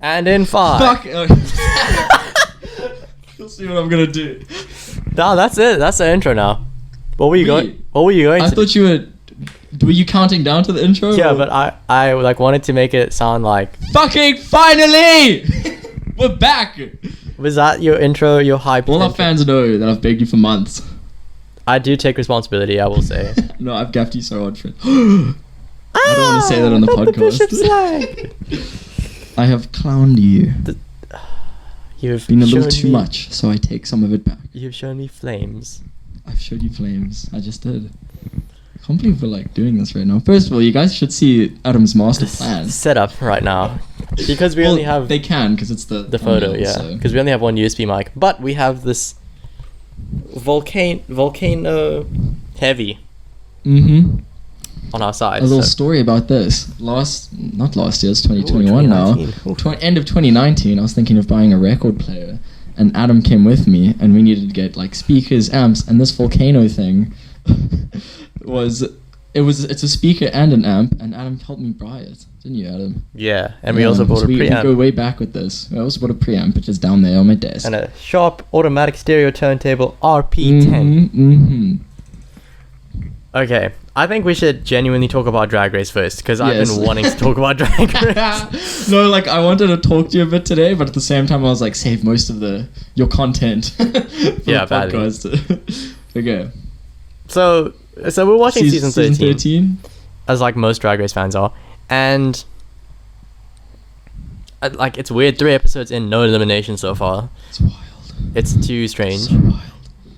And in 5. Fuck. You'll see what I'm gonna do. No, that's it. That's the intro now. What were you going? What were you going? I thought you were. Were you counting down to the intro? Yeah, or? but I like wanted to make it sound like. Fucking finally! We're back. Was that your intro? Your hype? All our intro? fans know that I've begged you for months. I do take responsibility. I will say. No, I've gaffed you so hard for it. I don't want to say that on the podcast. I have clowned you. You've been a little too much, so I take some of it back. You've shown me flames. I've showed you flames. I just did. I can't believe we're like doing this right now. First of all, you guys should see Adam's master plan. Set up right now, because we only have. They can because it's the photo, yeah. Because we only have one USB mic, but we have this volcano heavy. On our side. A little story about this. Not last year, it's 2021 now. End of 2019, I was thinking of buying a record player, and Adam came with me, and we needed to get like speakers, amps, and this volcano thing it's a speaker and an amp, and Adam helped me buy it, didn't you, Adam? Yeah, and we also bought a preamp. We go way back with this. I also bought a preamp, which is down there on my desk. And a Sharp automatic stereo turntable RP10. Okay, I think we should genuinely talk about Drag Race first, because I've been wanting to talk about Drag Race. No, like, I wanted to talk to you a bit today, but at the same time I was like, save most of your content for the podcast. Okay. So we're watching season 13, as like most Drag Race fans are, and like it's weird, 3 episodes in, no elimination so far. It's wild. It's too strange. So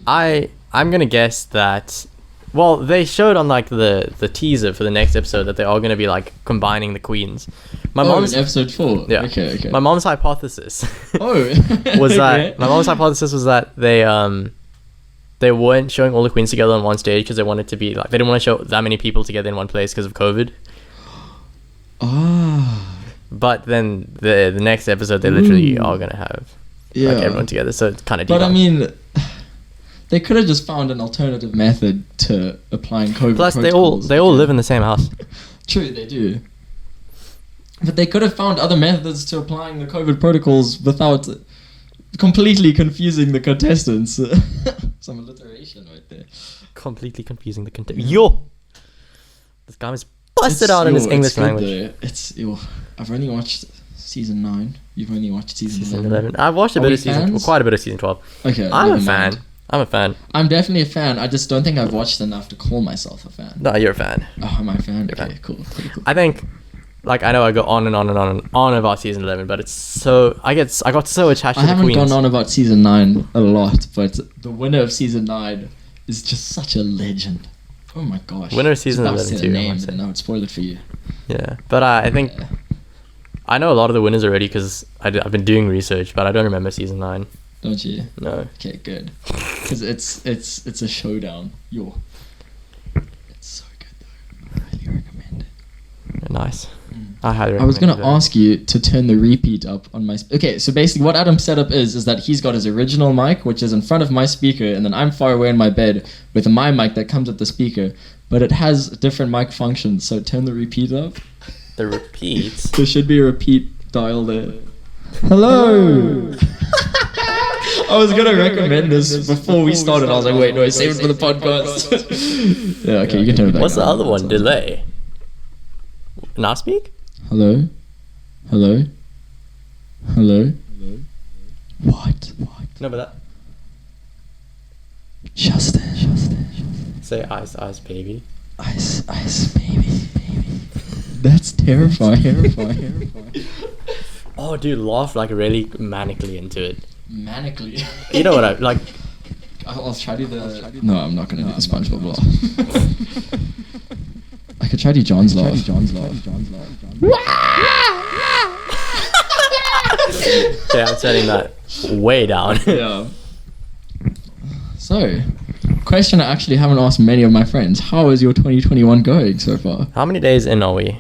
wild. I'm gonna guess that. Well, they showed on like the teaser for the next episode that they're all gonna be like combining the queens. My mom's in episode 4. Yeah. Okay. My mom's hypothesis. Was that my mom's hypothesis was that they weren't showing all the queens together on one stage because they wanted to be like, they didn't want to show that many people together in one place because of COVID. But then the next episode they literally are gonna have like everyone together, so it's kind of. But I mean, they could have just found an alternative method to applying COVID. Plus, they all live in the same house. True, they do. But they could have found other methods to applying the COVID protocols without completely confusing the contestants. Some alliteration right there. Completely confusing the contestants. Yo! This guy is busted out in his English language. I've only watched season 9. You've only watched season 11. I've watched quite a bit of season 12. Okay. I'm a fan. I'm definitely a fan. I just don't think I've watched enough to call myself a fan. No, you're a fan. Oh, am I a fan? You're okay, cool. Pretty cool. I think, like, I know I go on and on and on and on about season 11, but it's so I got so attached to the queens. I haven't gone on about season 9 a lot, but the winner of season 9 is just such a legend. Oh my gosh. Winner of season 11 too. No, it's spoiled it for you. Yeah, but I think I know a lot of the winners already because I've been doing research, but I don't remember season 9. Don't you? No. Okay, good. Because it's a showdown. It's so good though. I highly recommend it. Nice. I highly recommend it. I was gonna ask you to turn the repeat up on my. Okay, so basically what Adam's setup is that he's got his original mic, which is in front of my speaker, and then I'm far away in my bed with my mic that comes at the speaker, but it has different mic functions. So turn the repeat up. The repeat. There should be a repeat dial there. Hello. I was gonna recommend this before we started. I was like, wait, no, I saved it for the podcast. Yeah, okay, you can turn it back. What's the other one? Delay. Now speak? Hello? Hello? Hello? What? No, but that. Justin. Say ice, baby. Ice, baby. That's terrifying. Oh, dude, laugh like really manically into it. Manically? You know what I like? I'll try to do the. No, I'm not gonna do the SpongeBob laugh. I could try to do John's laugh. Okay, I'm turning that way down. Yeah. So, question I actually haven't asked many of my friends. How is your 2021 going so far? How many days in are we?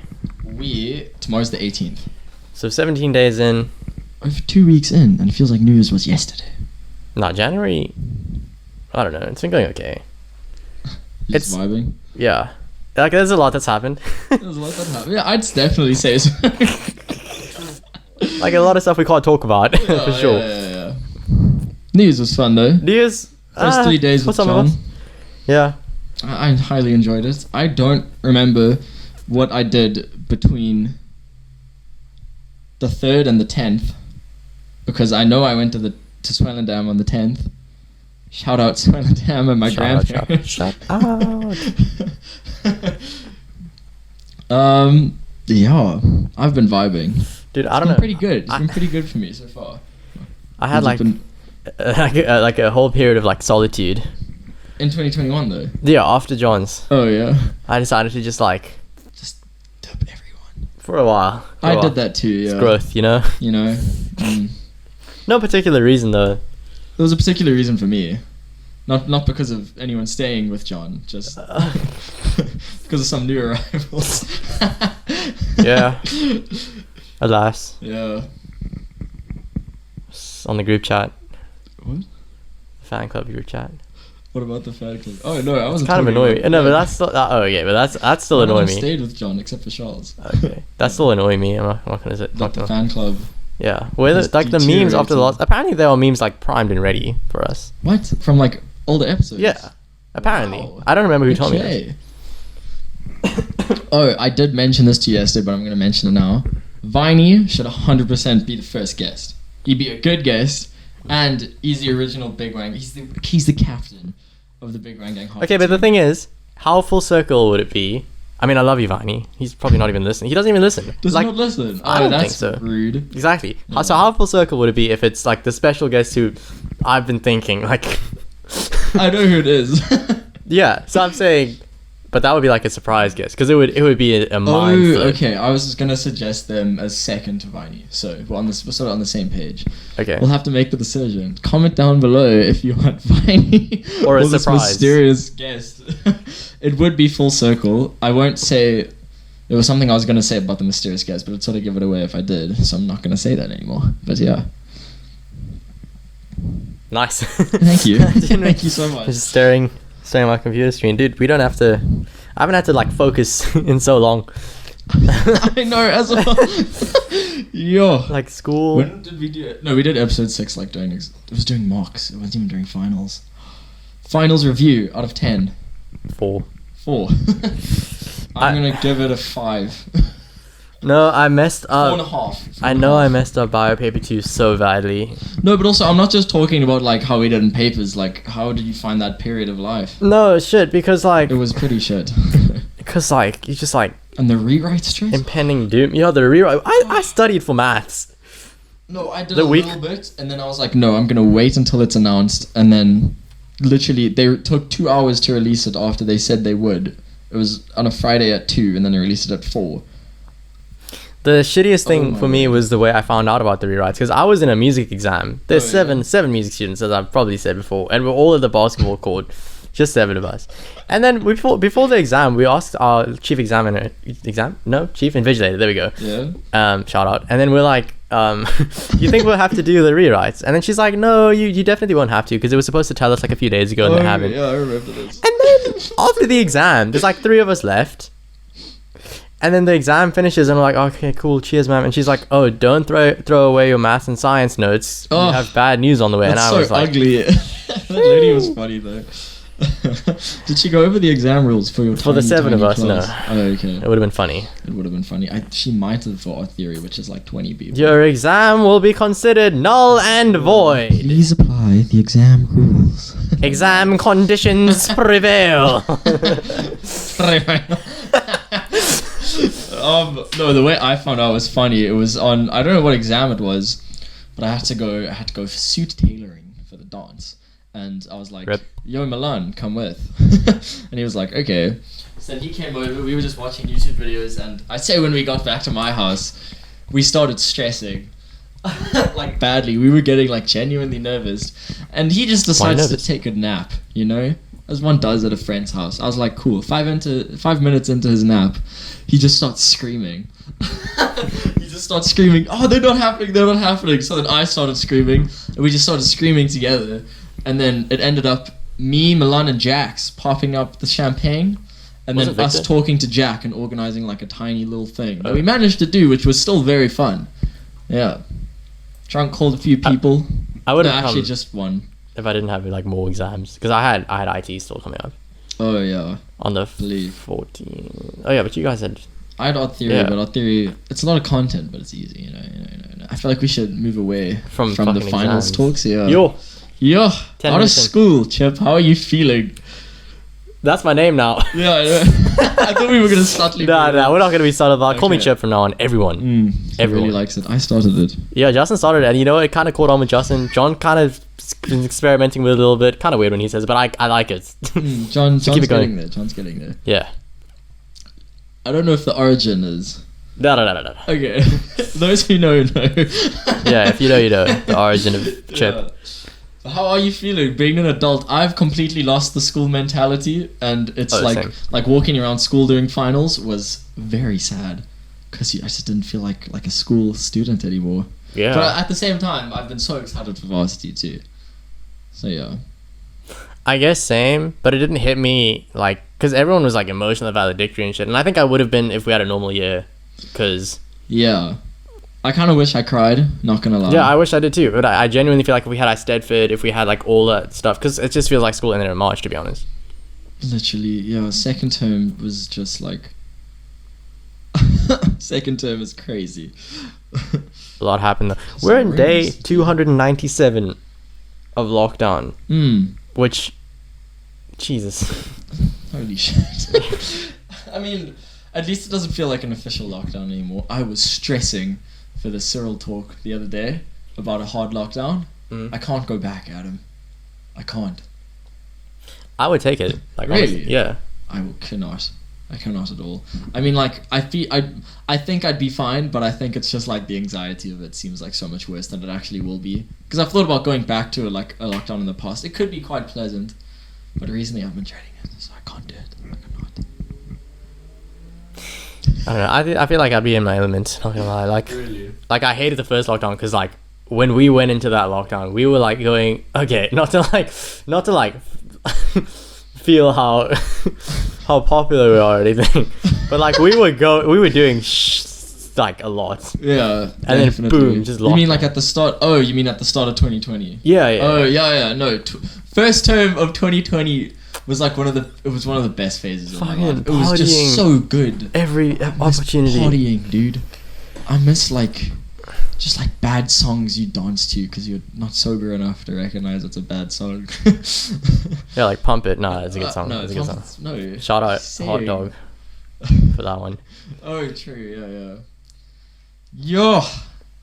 Tomorrow's the 18th. So 17 days in. Over 2 weeks in, and it feels like New Year's was yesterday. Not January. I don't know. It's been going okay. It's vibing. Yeah. Like, there's a lot that's happened. There's a lot that happened. Yeah, I'd definitely say so. Like a lot of stuff we can't talk about for sure. Yeah. New Year's was fun though. New Year's first 3 days with John. Yeah. I highly enjoyed it. I don't remember what I did between the 3rd and the 10th, because I know I went to Swellendam on the 10th. Shout out Swellendam and my grandparents. Shout out. Yeah, I've been vibing. Dude, I don't know. Pretty good. It's been pretty good for me so far. I had like a whole period of like solitude. In 2021 though. Yeah, after John's. Oh yeah. I decided to just dub everyone. For a while. I did that too, yeah. It's growth, you know? No particular reason though. There was a particular reason for me. Not because of anyone staying with John, just because of some new arrivals. Yeah. Alas. Yeah. On the group chat. What? Fan club group chat. What about the fan club? Oh no, I wasn't. It's kind of annoying me. No, but that's still. That's still annoying me. I stayed with John except for Charles. Okay, that's still annoying me. I'm not gonna say. Like the fan club. Yeah, where the memes after the last. Apparently, there are memes like primed and ready for us. What? From like older episodes? Yeah, apparently. Wow. I don't remember who told me this. Oh, I did mention this to you yesterday, but I'm gonna mention it now. Viney should 100% be the first guest. He'd be a good guest, and he's the original Big Wang. He's the captain of the Big Wang Gang. Okay, but the thing is, how full circle would it be? I mean, I love you, Viney. He's probably not even listening. He doesn't even listen. Does not listen? I don't think so. Rude. Exactly. Yeah. So how full circle would it be if it's like the special guest who I've been thinking like... I know who it is. Yeah, so I'm saying... But that would be like a surprise guest, because it would be a mind flip. Okay. I was going to suggest them as second to Viney. So we're sort of on the same page. Okay. We'll have to make the decision. Comment down below if you want Viney or a surprise. This mysterious guest. It would be full circle. I won't say... There was something I was going to say about the mysterious guest, but it'd sort of give it away if I did. So I'm not going to say that anymore. But yeah. Nice. Thank you. Thank you so much. Just staring at my computer screen. Dude, we don't have to... I haven't had to like focus in so long. I know, as well. Yo. Like school. When did we do it? No, we did episode 6 like during... It was during mocks. It wasn't even during finals. Finals review out of 10. 4. I'm going to give it a 5. No, I messed up. 4.5. I know I messed up bio paper 2 so badly. No, but also I'm not just talking about like how we did in papers. Like, how did you find that period of life? No, shit, because like... It was pretty shit. Because like, you just like... And the rewrite stress? Impending doom. Yeah, the rewrite. I studied for maths. No, I did little bit, and then I was like, no, I'm going to wait until it's announced. And then literally they took 2 hours to release it after they said they would. It was on a Friday at 2, and then they released it at 4. The shittiest thing for me was the way I found out about the rewrites, because I was in a music exam. There's seven music students, as I've probably said before, and we're all at the basketball court, just 7 of us. And then before the exam, we asked our chief invigilator. There we go. Yeah. Shout out. And then we're like, you think we'll have to do the rewrites? And then she's like, no, you definitely won't have to, because it was supposed to tell us like a few days ago, and they haven't. Yeah, I remember this. And then after the exam, there's like 3 of us left. And then the exam finishes, and we're like, okay, cool, cheers, ma'am. And she's like, oh, don't throw away your maths and science notes. You have bad news on the way. That's and I so was like, ugly. That lady was funny though. Did she go over the exam rules for your? For the 7 of us, class? No. Oh, okay. It would have been funny. It would have been funny. She might have for art theory, which is like 20 people. Your exam will be considered null and void. Please apply the exam rules. Exam conditions prevail. No, the way I found out was funny. It was on, I don't know what exam it was, but I had to go for suit tailoring for the dance. And I was like, yo, Milan, come with. And he was like, okay. So he came over, we were just watching YouTube videos, and I'd say when we got back to my house, we started stressing. Like badly. We were getting like genuinely nervous. And he just decides to take a nap, you know? As one does at a friend's house. I was like, cool. 5 minutes into his nap, he just starts screaming. Oh, they're not happening. So then I started screaming, and we just started screaming together. And then it ended up me, Milan, and Jax popping up the champagne, and then us talking to Jack and organizing like a tiny little thing that we managed to do, which was still very fun. Yeah. Drunk, called a few people. I would have actually just one. If I didn't have like more exams, because I had IT still coming up. Oh yeah. On the 14th. Oh yeah, but you guys had. I had art theory, but art theory, it's a lot of content, but it's easy, you know. I feel like we should move away from the finals exams. Talks. Yeah. Yo. Out of school, Chip. How are you feeling? That's my name now. Yeah, I know. I thought we were gonna subtly. No, we're not gonna be subtle about. Okay. Call me Chip from now on. Everyone. Everyone really likes it. I started it. Yeah, Justin started it, and it kind of caught on with Justin. John kind of been experimenting with it a little bit. Kind of weird when he says it, but I like it. John's getting there. John's getting there. Yeah. I don't know if the origin is. No. Okay. Those who know. Yeah, if you know, you know. The origin of Chip. Yeah. How are you feeling being an adult? I've completely lost the school mentality, and it's like walking around school during finals was very sad because I just didn't feel like a school student anymore. Yeah. But at the same time, I've been so excited for varsity too. So yeah. I guess same, but it didn't hit me like because everyone was like emotional valedictory and shit, and I think I would have been if we had a normal year, because yeah. I kind of wish I cried, not gonna lie. Yeah, I wish I did too, but I genuinely feel like if we had Eisteddfod, if we had like all that stuff, because it just feels like school ended in March, to be honest. Literally, yeah, second term was just like... second term is crazy. A lot happened though. We're in day 297 of lockdown, which... Jesus. Holy shit. I mean, at least it doesn't feel like an official lockdown anymore. I was stressing for the Cyril talk the other day about a hard lockdown. I can't go back, Adam. I can't. I would take it. Like, really? Honestly, yeah. I cannot at all. I mean, like, I think I'd be fine, but I think it's just like the anxiety of it seems like so much worse than it actually will be. Because I've thought about going back to a lockdown in the past. It could be quite pleasant, but recently I've been dreading it, so I can't do it. I cannot. I don't know. I feel like I'd be in my element. Not gonna lie. Like I hated the first lockdown because like when we went into that lockdown, we were like going okay, not to like feel how popular we are or anything, but like we were doing like a lot. Yeah, and definitely. Then boom, just lockdown. You mean like at the start? Oh, you mean at the start of 2020? Yeah. Oh yeah. No, first term of 2020. Was like one of the best phases of my life. It was just so good. Every opportunity. Partying, dude. I miss just bad songs you dance to because you're not sober enough to recognize it's a bad song. Yeah, like Pump It. Nah, it's a good song. No, it's a good song. No. Shout out Hot Dog for that one. Oh, true. Yeah. Yo.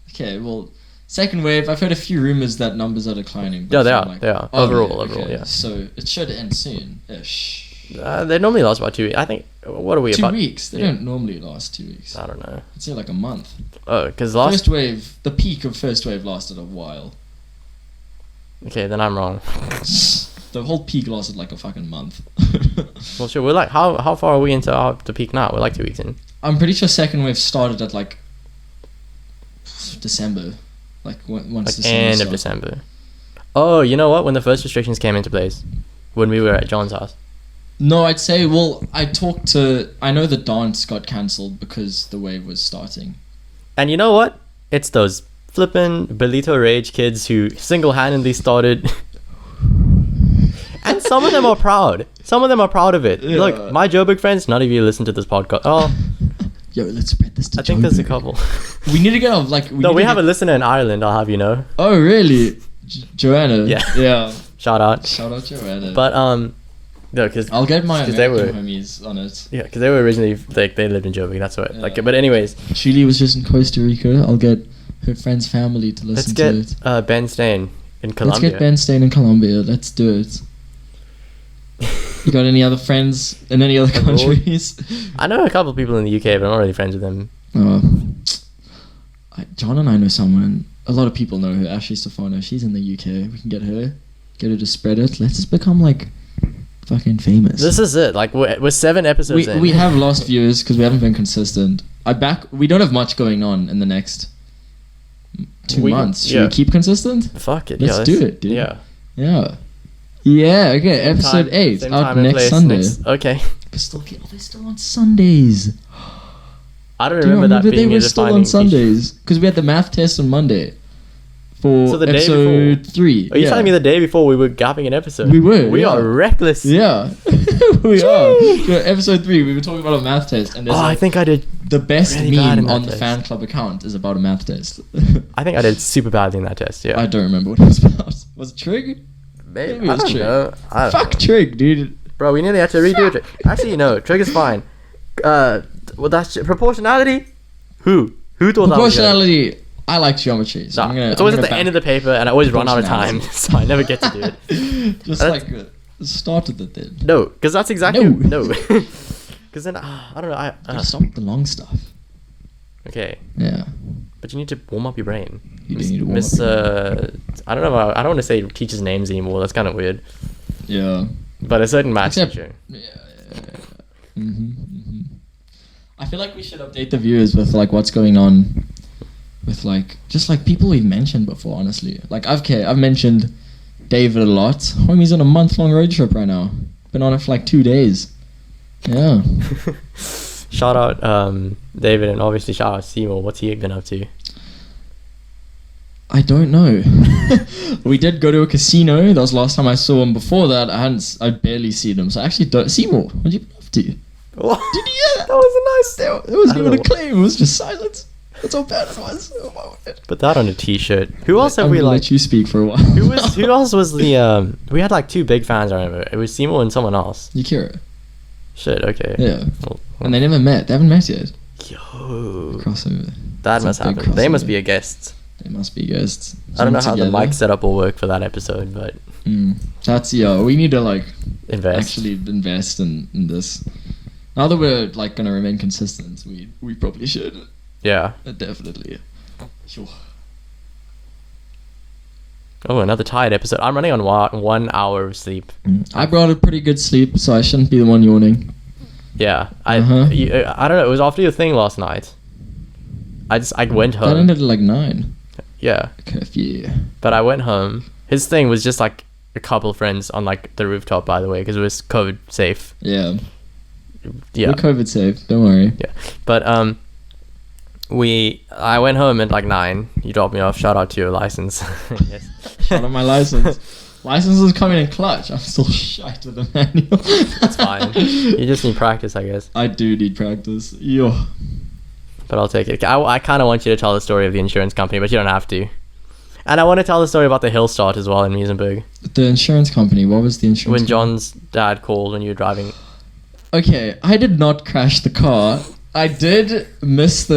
Okay, well. Second wave, I've heard a few rumors that numbers are declining. Yeah, they are. Overall, yeah. So it should end soon-ish. They normally last about 2 weeks. I think, what are we 2 about? 2 weeks? They don't normally last 2 weeks. I don't know. I'd say like a month. Oh, because first wave, the peak of first wave lasted a while. Okay, then I'm wrong. The whole peak lasted like a fucking month. Well, sure. We're like, how far are we into the peak now? We're like 2 weeks in. I'm pretty sure second wave started at like December. Like once December end of December. Oh, you know what? When the first restrictions came into place, when we were at John's house. No, I'd say. Well, I know the dance got cancelled because the wave was starting. And you know what? It's those flippin' Belito Rage kids who single-handedly started. And some of them are proud. Some of them are proud of it. Yeah. Look, my Joburg friends. None of you listen to this podcast. Oh. Yo, let's spread this to I think there's a couple. We need to get off, we have a listener in Ireland, I'll have you know. Oh, really? Joanna? Yeah. Shout out Joanna. But, no, because... I'll get my American homies on it. Yeah, because they were originally, they lived in Joburg, that's what. Yeah. But anyways... Chile was just in Costa Rica. I'll get her friend's family to listen to it. Let's get Ben Stain in Colombia. Let's get Ben Stain in Colombia. Let's do it. You got any other friends in any other countries? I know a couple of people in the UK, but I'm not really friends with them. John and I know someone. A lot of people know her. Ashley Stefano. She's in the UK. We can get her to spread it. Let's just become fucking famous. This is it. We're 7 episodes in. We have lost viewers because we haven't been consistent. We don't have much going on in the next 2 months. Should we keep consistent? Fuck it. Let's do it, dude. Yeah. Yeah, okay, episode 8 out next Sunday. Okay. They're still on Sundays. I don't remember that being they were still on Sundays because we had the math test on Monday for the episode 3. Are you telling me the day before we were gapping an episode? We were. We are reckless. Yeah, we are. Episode 3, we were talking about a math test, and I think I did. The best really meme on the fan club account is about a math test. I think I did super badly in that test. Yeah. I don't remember what it was about. Was it Trig? Maybe it was Trig. Fuck Trig, dude. Bro, we nearly had to redo it. Actually, no, Trig is fine. Well, that's proportionality. Who thought that was proportionality? I like geometry. So it's always at the end of the paper, and I always run out of time, so I never get to do it. Just like started it then. No, because that's exactly no. Because then I don't know. I stop the long stuff. Okay. Yeah. But you need to warm up your brain. You do need to warm up. I don't know. I don't want to say teachers' names anymore. That's kind of weird. Yeah. But a certain math teacher. Yeah. I feel like we should update the viewers with like what's going on with like just like people we've mentioned before. Honestly, like I've mentioned David a lot. Homie's on a month-long road trip right now. Been on it for like 2 days. Yeah. Shout out David, and obviously shout out Seymour. What's he been up to? I don't know. We did go to a casino. That was the last time I saw him. Before that, I barely seen him. So I actually don't. Seymour, what you been up to? What? Did you hear that? That was a nice. It wasn't even a claim. It was just silence. That's how bad it was. Oh my word. Put that on a t-shirt. Who else have we like? Let you speak for a while. Who else was the? We had like 2 big fans. I remember. It was Seymour and someone else. Yakira. Shit. Okay. Yeah. Well. And they never met. They haven't met yet. Yo. Crossover. That must happen. They must be a guest. They must be guests. I don't know how the mic setup will work for that episode, but that's we need to like actually invest in this. Now that we're like gonna remain consistent, we probably should. Yeah. Definitely. Sure. Oh, another tired episode. I'm running on 1 hour of sleep. I brought a pretty good sleep, so I shouldn't be the one yawning. Yeah. I don't know. It was after your thing last night. I went home. That ended at like 9. Yeah. Curfew. But I went home. His thing was just like a couple friends on like the rooftop, by the way, because it was COVID safe. Yeah. Yeah. We're COVID safe. Don't worry. Yeah. But I went home at like 9. You dropped me off. Shout out to your license. Yes. Shout out my license. License is coming in clutch. I'm still shite with the manual. That's fine. You just need practice, I guess. I do need practice. Yo. But I'll take it. I kind of want you to tell the story of the insurance company, but you don't have to. And I want to tell the story about the hill start as well in Muizenberg. The insurance company. What was the insurance? When John's dad called when you were driving. Okay, I did not crash the car. I did miss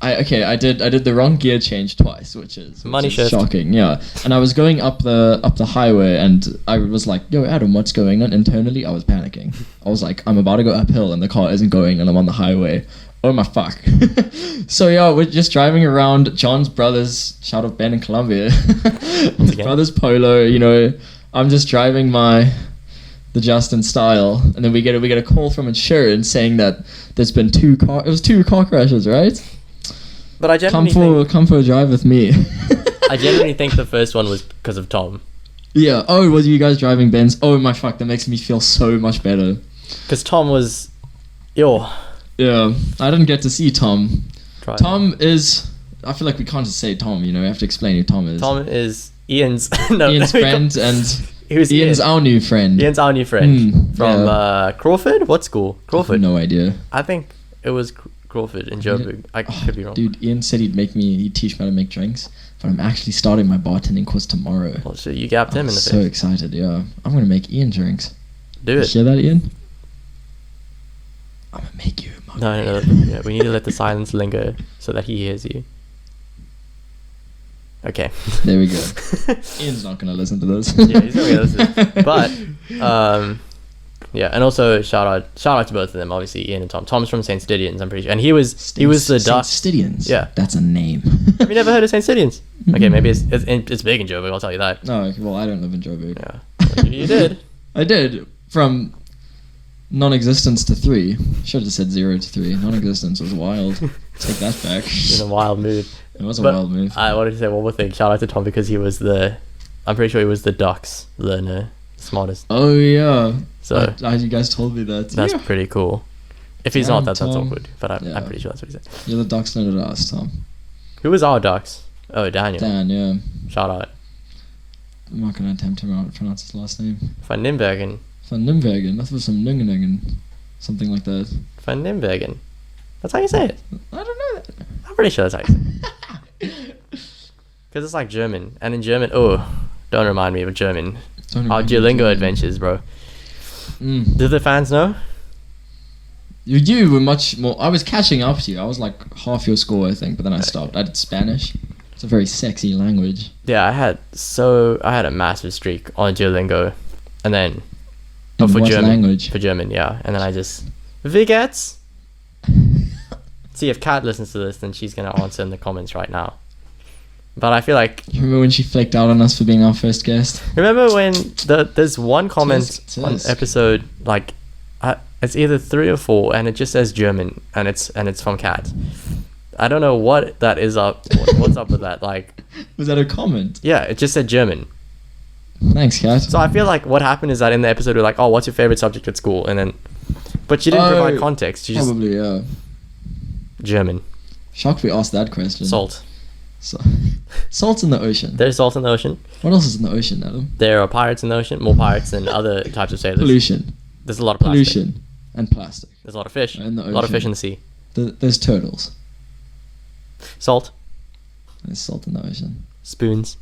I did the wrong gear change twice, which is shocking. Yeah, and I was going up the highway, and I was like, "Yo, Adam, what's going on?" Internally, I was panicking. I was like, "I'm about to go uphill, and the car isn't going, and I'm on the highway. Oh my fuck!" So yeah, we're just driving around John's brother's. Shout out Ben in Colombia. His brother's Polo. You know, I'm just driving the Justin style, and then we get a call from insurance saying that there's been 2 car crashes, right? But I genuinely come for a drive with me. I genuinely think the first one was because of Tom. Yeah. Oh, was you guys driving Benz? Oh my fuck, that makes me feel so much better. Because Tom was, yo. Yeah, I didn't get to see Tom. Tom is. I feel like we can't just say Tom. You know, we have to explain who Tom is. Tom is Ian's friend, and Ian's our new friend. Ian's our new friend from Crawford. What school? Crawford. I have no idea. I think it was Crawford in Joburg. I could be wrong. Dude, Ian said he'd teach me how to make drinks, but I'm actually starting my bartending course tomorrow. Well, so you gapped him in the face. So excited, yeah. I'm gonna make Ian drinks. Do it. You hear that, Ian? I'm gonna make you a mug. No. Yeah, we need to let the silence linger so that he hears you. Okay. There we go. Ian's not gonna listen to this. Yeah, he's not gonna listen. But yeah, and also shout out to both of them, obviously Ian and Tom. Tom's from St. Stidians, I'm pretty sure, and he was the duck. St. Stidians. Yeah, that's a name. Have you never heard of St. Stidians? Okay, maybe it's big in Joburg. I'll tell you that. No, well, I don't live in Joburg. Yeah, well, you did. I did from non-existence to 3. Should have said 0 to 3. Non-existence was wild. Take that back. In a wild mood. It was a wild move. I wanted to say one more thing. Shout out to Tom because I'm pretty sure he was the ducks learner, smartest. Oh yeah. So you guys told me that. That's pretty cool. If he's not, that's awkward. But I'm pretty sure that's what he said. You're the Ducks nerd at us, Tom. Who was our Ducks? Oh, Daniel. Dan, yeah. Shout out. I'm not going to attempt to pronounce his last name. Van Nimbergen. Van Nimbergen. That was some Nungenungen. Something like that. Van Nimbergen. That's how you say it. I don't know that. I'm pretty sure that's how you say it. Because it's like German. And in German, don't remind me of German. Our Duolingo adventures, bro. Do the fans know? You were much more... I was catching up to you. I was like half your score, I think. But then I stopped. I did Spanish. It's a very sexy language. Yeah, I had a massive streak on Duolingo. And then... for German. Language? For German, yeah. And then I just... Wie geht's? See, if Kat listens to this, then she's going to answer in the comments right now. But I feel like... You remember when she flaked out on us for being our first guest? Remember when there's one comment on episode, like... it's either 3 or 4, and it just says German, and it's from Kat. I don't know what that is up. What's up with that? Like, was that a comment? Yeah, it just said German. Thanks, Kat. So I feel like what happened is that in the episode we're like, oh, what's your favorite subject at school? And then, but she didn't provide context. She just probably yeah. German. Shocked we asked that question. Salt. Salt's in the ocean. There's salt in the ocean. What else is in the ocean, Adam? There are pirates in the ocean. More pirates than other types of sailors. Pollution. There's a lot of plastic. Pollution and plastic. There's a lot of fish. In the ocean. A lot of fish in the sea. There's turtles. Salt. There's salt in the ocean. Spoons.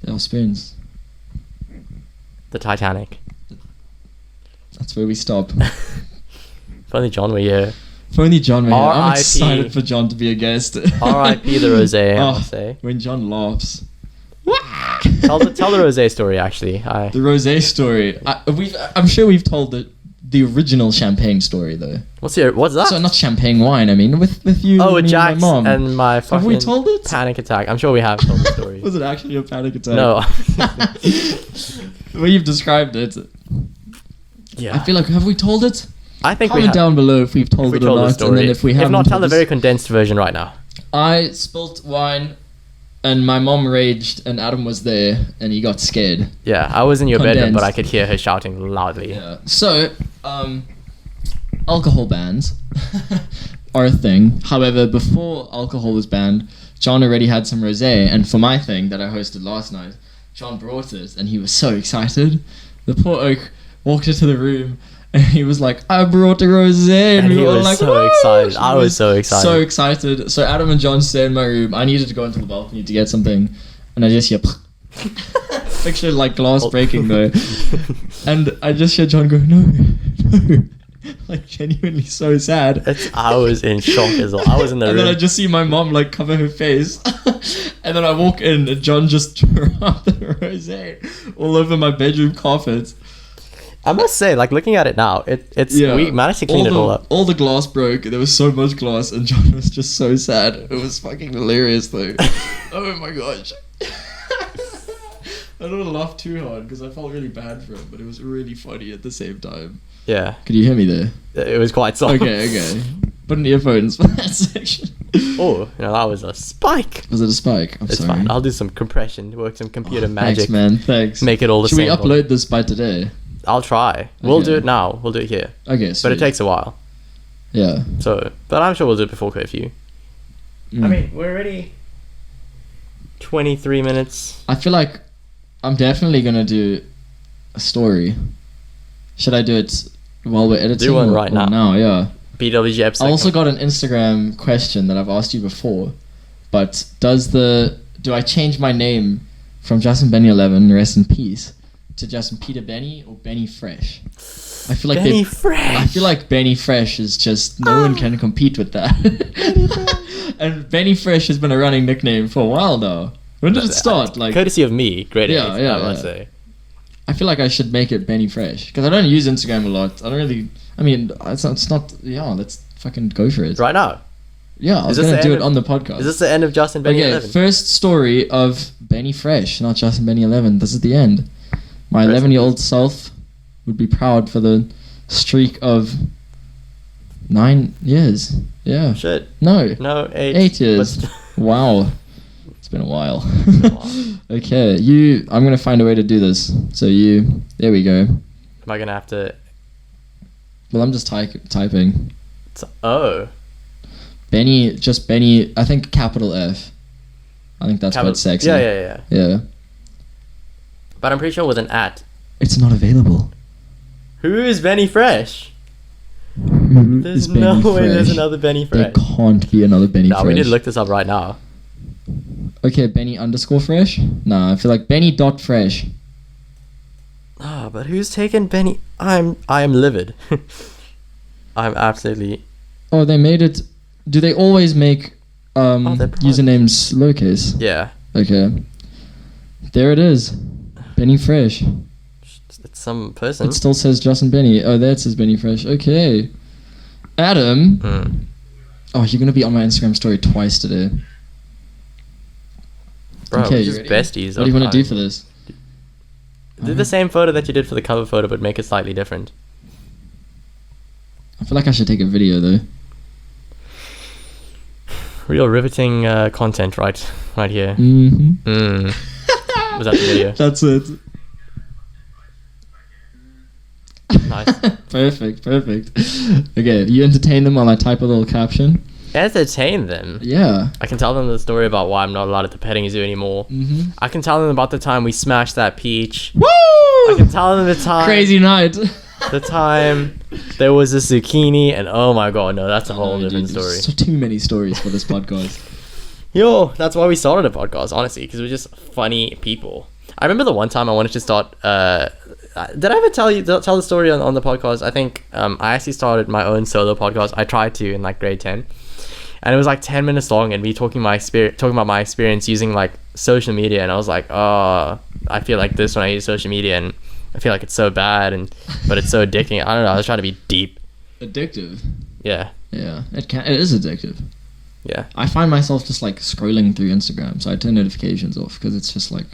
There are spoons. The Titanic. That's where we stop. If only John were here. If only John were here. I'm excited for John to be a guest. R.I.P. the rosé, I must say. When John laughs. tell the rosé story, actually. The rosé story. I'm sure we've told the original champagne story, though. What's that? So not champagne wine, I mean, with you with Jax and my mom. And my fucking have we told it? Panic attack. I'm sure we have told the story. Was it actually a panic attack? No. Well, you've described it. Yeah. I feel like, have we told it? I think Comment down below if we've told it or not, and then if we haven't. If not, tell the very condensed version right now. I spilt wine, and my mom raged, and Adam was there, and he got scared. Yeah, I was in your bedroom, but I could hear her shouting loudly. Yeah. So, alcohol bans are a thing. However, before alcohol was banned, John already had some rosé, and for my thing that I hosted last night, John brought it, and he was so excited. The poor oak walked into the room, and he was like, I brought a rosé, and we were all like, so excited. I was so excited. So excited. So Adam and John stayed in my room. I needed to go into the balcony to get something, and I just hear picture like glass breaking though, and I just hear John go, no, like genuinely so sad. I was in shock as well. I was in the room. And then I just see my mom like cover her face, and then I walk in, and John just dropped the rosé all over my bedroom carpet. I must say, like, looking at it now, we managed to clean it all up. All the glass broke. There was so much glass, and John was just so sad. It was fucking hilarious, though. Oh my gosh. I don't want to laugh too hard, because I felt really bad for him, but it was really funny at the same time. Yeah. Could you hear me there? It was quite soft. Okay. Put in earphones for that section. Oh, that was a spike. Was it a spike? I'm sorry. It's fine. I'll do some compression, work some computer magic. Thanks, man. Thanks. Make it all the same. Should we upload this by today? I'll try. We'll do it now. We'll do it here. Okay, sweet. But it takes a while. Yeah. But I'm sure we'll do it before curfew. I mean, we're already 23 minutes. I feel like I'm definitely going to do a story. Should I do it while we're editing? Do one right now. Now, yeah. BWG episode. I also got an Instagram question that I've asked you before. But do I change my name from Justin Benny 11, rest in peace, to Justin Peter Benny or Benny Fresh? I feel like Benny Fresh. I feel like Benny Fresh is just no one can compete with that. And Benny Fresh has been a running nickname for a while now. When did it start? Like courtety of me, great. Yeah, I must say. I feel like I should make it Benny Fresh because I don't use Instagram a lot. I don't really. I mean, it's not. Yeah, let's fucking go for it right now. Yeah, I was gonna do it on the podcast. Is this the end of Justin Benny 11? First story of Benny Fresh, not Justin Benny 11. This is the end. My 11-year-old self would be proud for the streak of 9 years. Yeah. Shit. No, 8 years. Wow. It's been a while. Okay, I'm going to find a way to do this. So there we go. Am I going to have to... Well, I'm just typing. Benny, just Benny, I think capital F. I think that's quite sexy. Yeah. But I'm pretty sure with an at. It's not available. Who is Benny Fresh? There's no way there's another Benny Fresh. There can't be another Benny Fresh. We need to look this up right now. Okay, Benny _fresh? Nah, I feel like Benny.fresh. But who's taken Benny? I am livid. I'm absolutely... Oh, they made it... Do they always make usernames lowercase? Yeah. Okay. There it is. Benny Fresh. It's some person. It still says Justin Benny. Oh, there it says Benny Fresh. Okay. Adam. Oh, you're going to be on my Instagram story twice today. Bro, okay, just besties. What do you want to do for this? Do the same photo that you did for the cover photo, but make it slightly different. I feel like I should take a video, though. Real riveting content right here. Was that the video? That's it. Nice. Perfect. Okay, you entertain them while I type a little caption? Entertain them? Yeah. I can tell them the story about why I'm not allowed at the petting zoo anymore. I can tell them about the time we smashed that peach. Woo! I can tell them the time... Crazy night. The time there was a zucchini and oh my god, no, that's a whole different story. So too many stories for this podcast. Yo, that's why we started a podcast, honestly, because we're just funny people. I remember the one time I wanted to start... did I ever tell the story on the podcast? I think I actually started my own solo podcast. I tried to in like grade 10. And it was like 10 minutes long and me talking about my experience using like social media. And I was like, oh, I feel like this when I use social media and I feel like it's so bad but it's so addicting. I don't know. I was trying to be deep. Addictive. Yeah. Yeah. It is addictive. Yeah. I find myself just like scrolling through Instagram. So I turn notifications off because it's just like...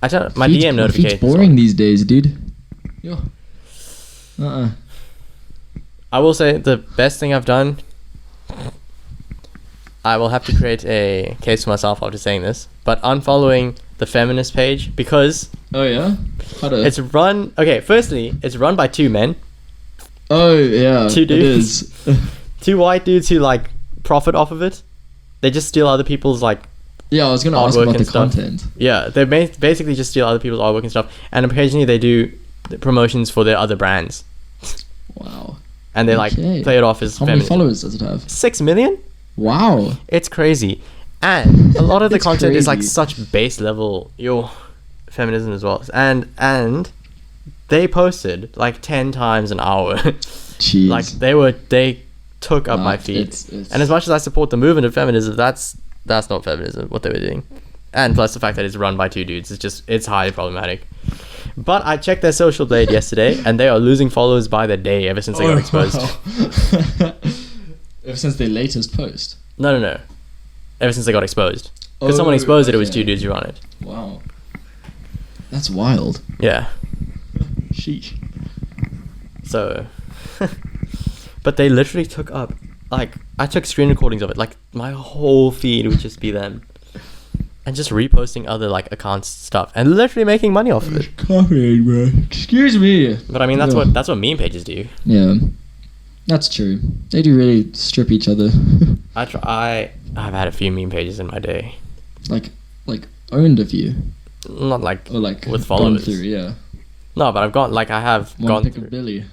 I turn my DM notifications. It's boring these days, dude. Yo. I will say the best thing I've done... I will have to create a case for myself after saying this, but unfollowing the Feminist Page because... Oh, yeah? It's run... Okay, firstly, it's run by two men. Oh, yeah. Two dudes. It is. Two white dudes who, like, profit off of it. They just steal other people's, like... Yeah, I was going to ask about the content. Yeah, they basically just steal other people's artwork and stuff, and occasionally they do promotions for their other brands. Wow. And they, like, play it off as How many followers does it have? 6 million? Wow. It's crazy. And a lot of the content is like such base level feminism as well. And they posted like 10 times an hour. Jeez. Like they took up my feed. And as much as I support the movement of feminism, that's not feminism what they were doing. And plus the fact that it's run by two dudes, it's highly problematic. But I checked their social blade yesterday and they are losing followers by the day ever since they got exposed. Ever since their latest post? No. Ever since they got exposed. Because someone exposed it was two dudes who run it. Wow. That's wild. Yeah. Sheesh. So... But they literally took up... Like, I took screen recordings of it. Like, my whole feed would just be them. And just reposting other, like, accounts stuff. And literally making money off of it. Copy, bro. Excuse me. But I mean, that's what meme pages do. Yeah. That's true. They do really strip each other. I've had a few meme pages in my day. Like owned a few. Not like, or like with followers. Through, yeah. No, but I have gone pic of Billy.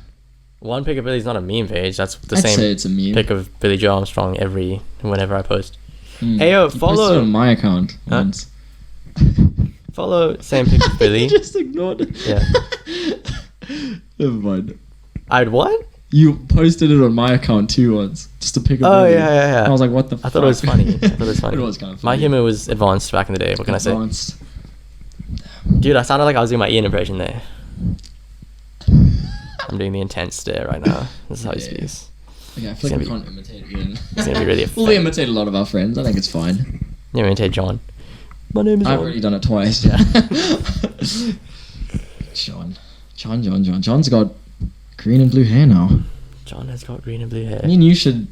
One pic of Billy is not a meme page. That's the I'd same say it's a meme. Pic of Billy Joe Armstrong whenever I post. Hey yo, follow on my account once. Follow same pic of Billy. You just ignored it. Yeah. Never mind. I'd what? You posted it on my account too once. Just a pic of Billy. Yeah. I was like, what the fuck? I thought it was funny. It was kind of funny. My humor was advanced back in the day. What can I say? Dude, I sounded like I was doing my Ian impression there. I'm doing the intense stare right now. This is how he speaks. Okay, I feel like we can't imitate Ian. It's going to be really Well, we imitate a lot of our friends. I think it's fine. You imitate John. My name is John. I've already done it twice. Yeah. John. John's got green and blue hair now. John has got green and blue hair. Me and you should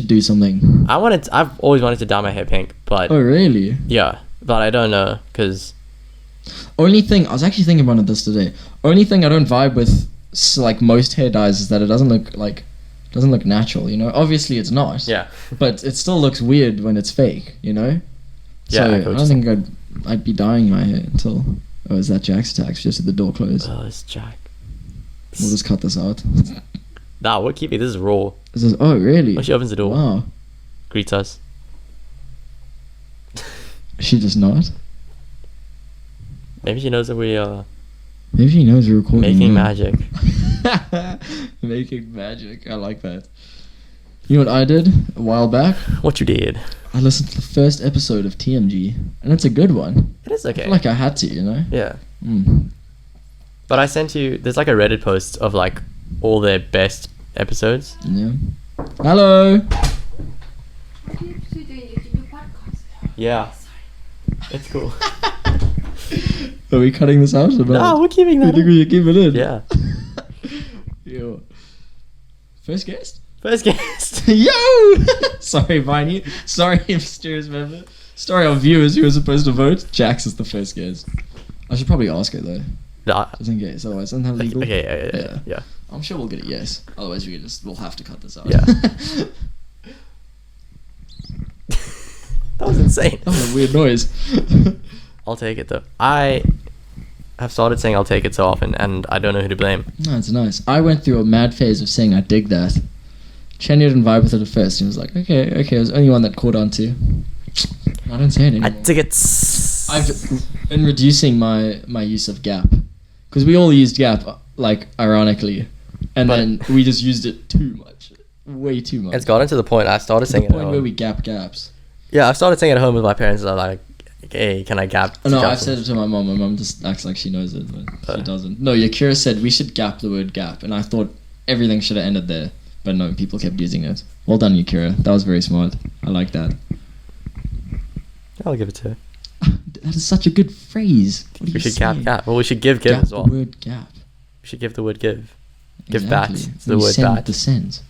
do something. I've always wanted to dye my hair pink, but... Oh, really? Yeah, but I don't know, because... Only thing... I was actually thinking about this today. Only thing I don't vibe with, like, most hair dyes is that it doesn't Doesn't look natural, you know? Obviously it's not. Yeah. But it still looks weird when it's fake, you know? Yeah. So I don't think I'd be dyeing my hair until... Oh, is that Jack's attacks? Just at the door closed. Oh, it's Jack. We'll just cut this out. Nah, we're keeping this is raw. Oh, really? Oh, she opens the door. Wow. Greets us. She does not? Maybe she knows that we are... Maybe she knows we're recording. Making magic. Making magic. I like that. You know what I did a while back? What you did? I listened to the first episode of TMG, and it's a good one. It is okay. I feel like I had to, you know? Yeah. But I sent you... There's like a Reddit post of like all their best episodes. Yeah. Hello! Yeah. It's cool. Are we cutting this out or not? No, we're keeping that. You think we should keep it in? Yeah. Yo. First guest? First guest. Yo! Sorry, Viney. Sorry, mysterious member. Sorry, our viewers who are supposed to vote. Jax is the first guest. I should probably ask her though. Nah. Just in case, otherwise isn't that legal? Okay, yeah. I'm sure we'll get a yes. Otherwise we'll have to cut this out. Yeah. That was insane. That was a weird noise. I'll take it though. I have started saying I'll take it so often, and I don't know who to blame. No, it's nice. I went through a mad phase of saying I dig that. Chenny didn't vibe with it at first. He was like, okay. It was the only one that caught on to. I don't say it anymore. I dig it. I've been reducing my use of Gap. Because we all used Gap, like, ironically. And then we just used it too much. Way too much. It's gotten to the point I started saying it at home. The point where we gaps. Yeah, I started saying it at home with my parents. I'm like, hey, can I gap? Oh, no, I've said it to my mom. My mom just acts like she knows it, but she doesn't. No, Yakira said we should gap the word gap. And I thought everything should have ended there. But no, people kept using it. Well done, Yakira. That was very smart. I like that. I'll give it to her. That is such a good phrase. We should gap. Well, we should give as well. The word gap. We should give the word give. Give Exactly. back. It's the word send back. the send.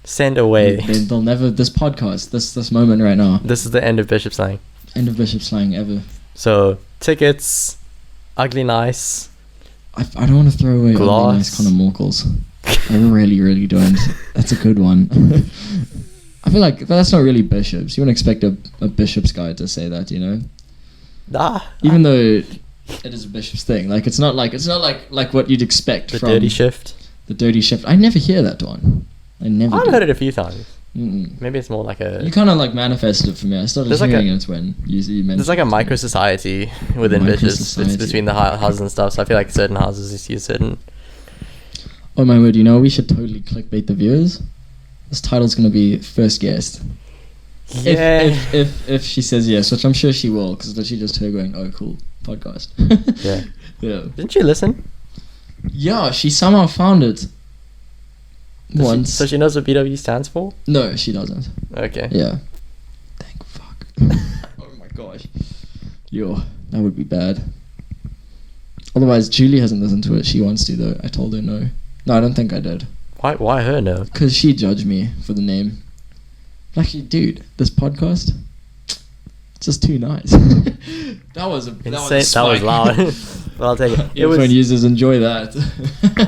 Send away. They'll never. This podcast. This moment right now. This is the end of Bishop slang. End of Bishop slang ever. So tickets, ugly nice. I don't want to throw away Gloss. ugly nice Conor Morkles. I really don't. That's a good one. I feel like that's not really bishops. You wouldn't expect a bishop's guy to say that, you know? Nah. Even though it is a bishop's thing. Like it's not like what you'd expect the from dirty shift. The dirty shift. I never hear that one. I've heard it a few times. Mm-mm. Maybe it's more like a... You kind of like manifested it for me. I started hearing it when you mentioned. There's like a micro society within bishops. It's between the houses and stuff. So I feel like certain houses use certain... Oh my word! You know we should totally clickbait the viewers. This title's gonna be first guest. Yeah. If she says yes, which I'm sure she will, because she just her going, oh cool podcast. Yeah. Yeah. Didn't she listen? Yeah, she somehow found it. Once. So she knows what BWG stands for? No, she doesn't. Okay. Yeah. Thank fuck. Oh my gosh. Yo, that would be bad. Otherwise, Julie hasn't listened to it. She wants to though. I told her no. No, I don't think I did. Why her no? Because she judged me for the name. Actually, dude, this podcast, it's just too nice. That was loud. Well, I'll take it. Earphone users enjoy that.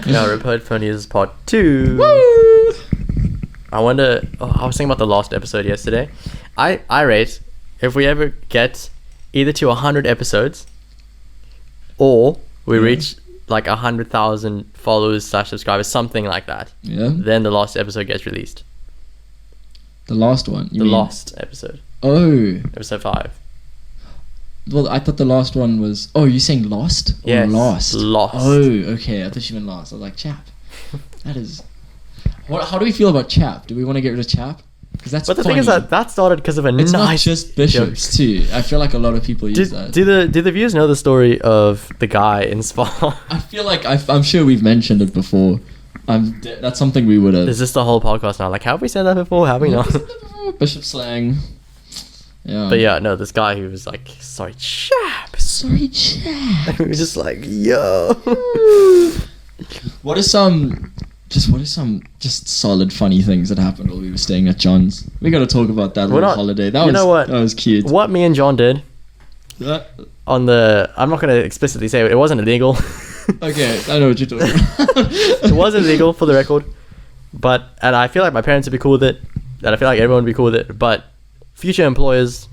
No, headphone users part 2. Woo! I wonder. I was thinking about the last episode yesterday. I rate if we ever get either to 100 episodes, or we reach like 100,000 followers / subscribers, something like that. Yeah. Then the last episode gets released. The last one. The last episode. Oh. Episode 5. Well, I thought the last one was... Oh, you're saying lost? Or yes, lost? Lost. Oh, okay. I thought you meant lost. I was like, chap. That is... How do we feel about chap? Do we want to get rid of chap? Because that's But the funny. thing is that started because of a it's nice... not just bishops, too. I feel like a lot of people use that. Do the viewers know the story of the guy in Spa? I feel like... I'm sure we've mentioned it before. That's something we would have... Is this the whole podcast now? Like, have we said that before? Have we not? Bishop slang. Yeah. But yeah, no, this guy who was like, sorry, chap. Sorry, chap. We were just like, yo. What are some solid funny things that happened while we were staying at John's? We got to talk about that little holiday. That was cute. What me and John did on the... I'm not going to explicitly say it wasn't illegal. Okay, I know what you're talking about. It wasn't illegal, for the record. and I feel like my parents would be cool with it, and I feel like everyone would be cool with it, but future employers...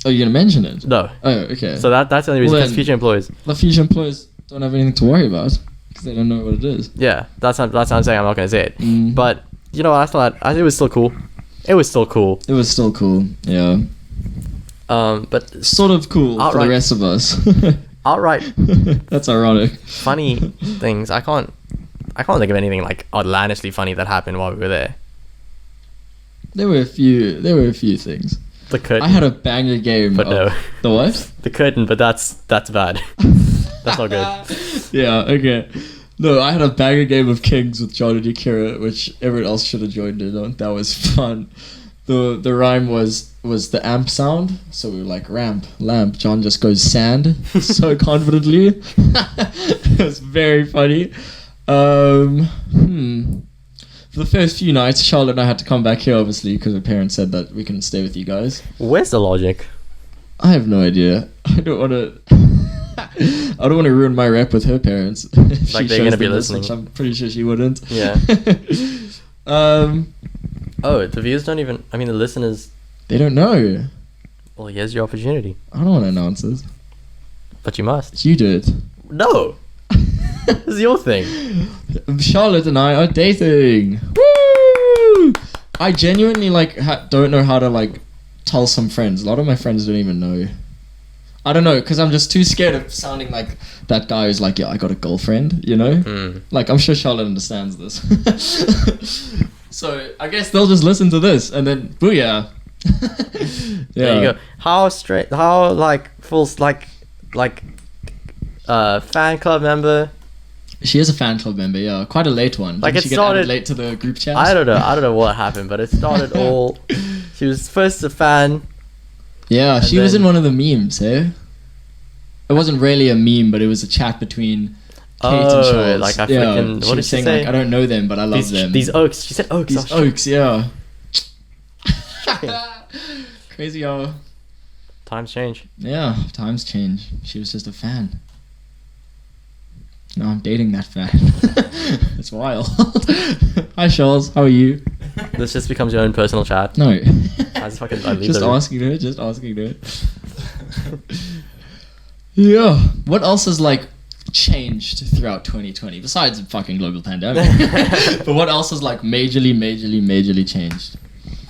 Oh, you're going to mention it? No. Oh, okay. So that's the only reason, because future employers... The future employers don't have anything to worry about, because they don't know what it is. Yeah, that's what I'm saying. I'm not going to say it. But, you know, I thought it was still cool. It was still cool, yeah. But... Sort of cool for the rest of us. Outright... That's ironic. Funny things. I can't think of anything, like, outlandishly funny that happened while we were there. There were a few things. The curtain. I had a banger game. But no. The what? The curtain, but that's bad. That's not good. Yeah, okay. No, I had a banger game of Kings with John and Akira, which everyone else should have joined in on. That was fun. The rhyme was the amp sound. So we were like, ramp, lamp. John just goes sand so confidently. It was very funny. For the first few nights, Charlotte and I had to come back here, obviously, because her parents said that we couldn't stay with you guys. Where's the logic? I have no idea. I don't want to ruin my rep with her parents. Like they're gonna be listening. Which I'm pretty sure she wouldn't. Yeah. Oh, the viewers don't even... I mean, the listeners... They don't know. Well, here's your opportunity. I don't want to announce it. But you must. You do it. No! This is your thing. Charlotte and I are dating. Woo! I genuinely don't know how to tell some friends. A lot of my friends don't even know. I don't know, because I'm just too scared of sounding like that guy who's like, yeah, I got a girlfriend, you know? Like, I'm sure Charlotte understands this. So I guess they'll just listen to this and then booyah. Yeah. There you go. How full fan club member? She is a fan club member, yeah. Quite a late one. Like, Didn't she get added late to the group chat? I don't know what happened, but it started all... She was first a fan. Yeah, she was in one of the memes, eh? It wasn't really a meme, but it was a chat between Kate and Charles. Like I freaking... What did she say? Like, I don't know them, but I love them. These oaks. She said oaks. These oaks, yeah. Crazy how... Times change. Yeah, times change. She was just a fan. Now I'm dating that fan. It's wild. Hi, Charles. How are you? This just becomes your own personal chat. No. Just asking her. Yeah. What else has changed throughout 2020 besides the fucking global pandemic? But what else has majorly changed?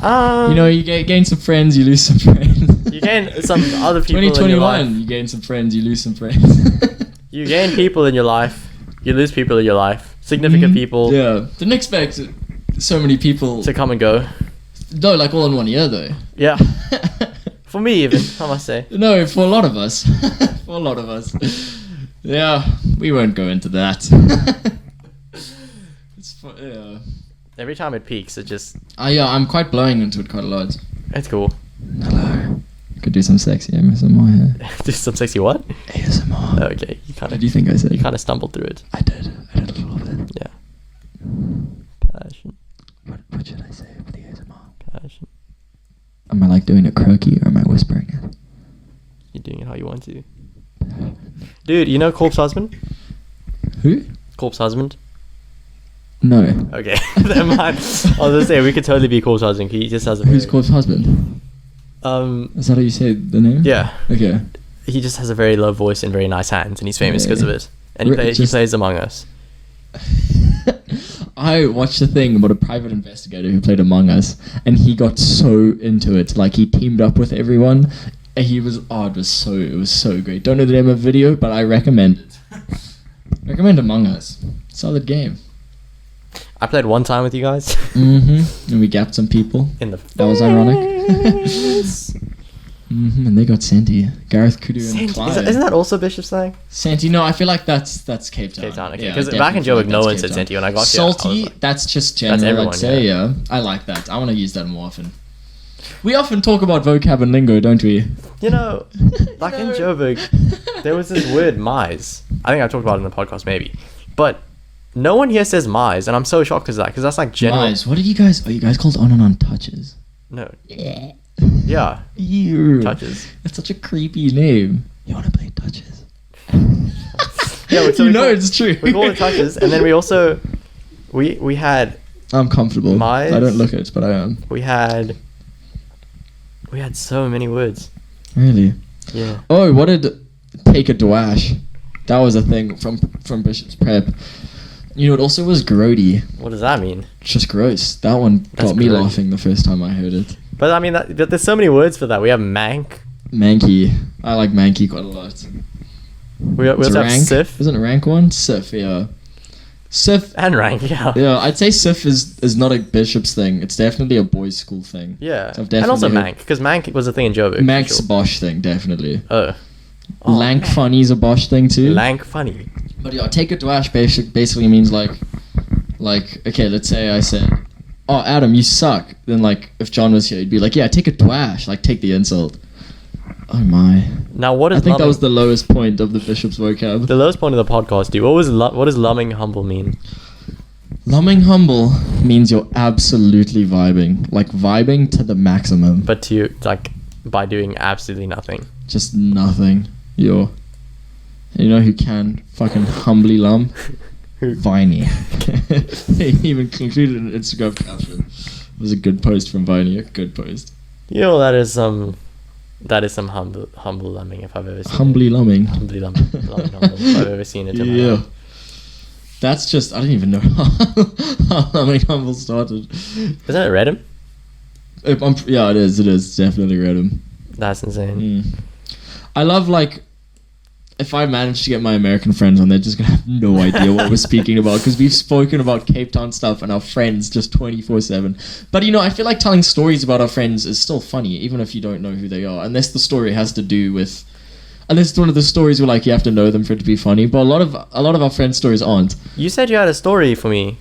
You know, you gain some friends, you lose some friends. You gain some other people. 2021, in your life. You gain some friends, you lose some friends. You gain people in your life, you lose people in your life. Significant people. Yeah. Didn't expect so many people to come and go. No, all in 1 year though. Yeah. For me even, I must say. No, for a lot of us. Yeah, we won't go into that. Yeah. Every time it peaks, it just... yeah, I'm quite blowing into it quite a lot. It's cool. Hello. Could do some sexy ASMR here. Do some sexy what? ASMR. Okay, you kind of... What do you think I said? You kind of stumbled through it. I did a little bit. Yeah. Passion. What should I say for the ASMR? Passion. Am I doing it croaky or am I whispering it? You're doing it how you want to. Dude, you know Corpse Husband? Who? Corpse Husband? No. Okay, never mind. I was gonna say we could totally be Corpse Husband. He just has a... Who's Corpse Husband? Is that how you say the name? Yeah. Okay. He just has a very low voice and very nice hands, and he's famous because of it. And he plays Among Us. I watched a thing about a private investigator who played Among Us, and he got so into it. He teamed up with everyone. And he was... Oh, it was so great. Don't know the name of the video, but I recommend it. Recommend Among Us. Solid game. I played one time with you guys. Mm-hmm. And we gapped some people. That was ironic. Mm-hmm. And they got Santi, Gareth, Kudu, and Clyde. Isn't that also Bishop's thing? Santi, no, I feel like that's Cape Town. Cape Town, okay. Because back in Joburg, no one said Santi when I got Salty, that's just general, I'd say, yeah. I like that. I want to use that more often. We often talk about vocab and lingo, don't we? You know, like in Joburg, there was this word mais. I think I talked about it in the podcast, maybe. But no one here says mais, and I'm so shocked because that's general. Mais. What are you guys called on and on touches? No. Yeah. Ew. Touches. That's such a creepy name. You want to play touches? Yeah, it's true. We call it touches, and then we also we had I'm comfortable. I don't look it, but I am. We had so many words. Really? Yeah. Oh, what did take a dwash? That was a thing from Bishop's Prep. You know, it also was grody. What does that mean? It's just gross. That one got me laughing the first time I heard it. But I mean, there's so many words for that. We have mank. Manky. I like manky quite a lot. We also have sif. Isn't it rank one? Sif, yeah. Sif. And rank, yeah. Yeah, I'd say sif is not a Bishop's thing. It's definitely a boys' school thing. Yeah. So and also mank, because mank was a thing in Joburg. Mank's a Bosch thing, definitely. Oh, Lank funny's a Bosch thing too. Lank funny. But yeah, take a dwash basically means like, okay, let's say I said, oh, Adam, you suck. Then like, if John was here, he'd be like, yeah, take a dwash. Like, take the insult. Oh my. Now what is I think that was the lowest point of the Bishop's vocab. The lowest point of the podcast, dude. What does lumming humble mean? Lumming humble means you're absolutely vibing. Like, vibing to the maximum. But to, like, by doing absolutely nothing. Just nothing. You know who can fucking humbly lum? Viney. They even concluded an Instagram caption. It was a good post from Viney. A good post. You know, that is some humble lumming if I've ever seen Humbly it. lumming. Humbly lumming. If I've ever seen it. Yeah. That's just, I don't even know how lumming humble started. Isn't it Redham? Yeah, it is. It is definitely Redham. That's insane. I love, like, if I manage to get my American friends on, they're just gonna have no idea what we're speaking about, because we've spoken about Cape Town stuff and our friends just 24/7. But you know, I feel like telling stories about our friends is still funny, even if you don't know who they are, unless the story has to do with, unless it's one of the stories where like you have to know them for it to be funny. But a lot of our friends' stories aren't. You said you had a story for me.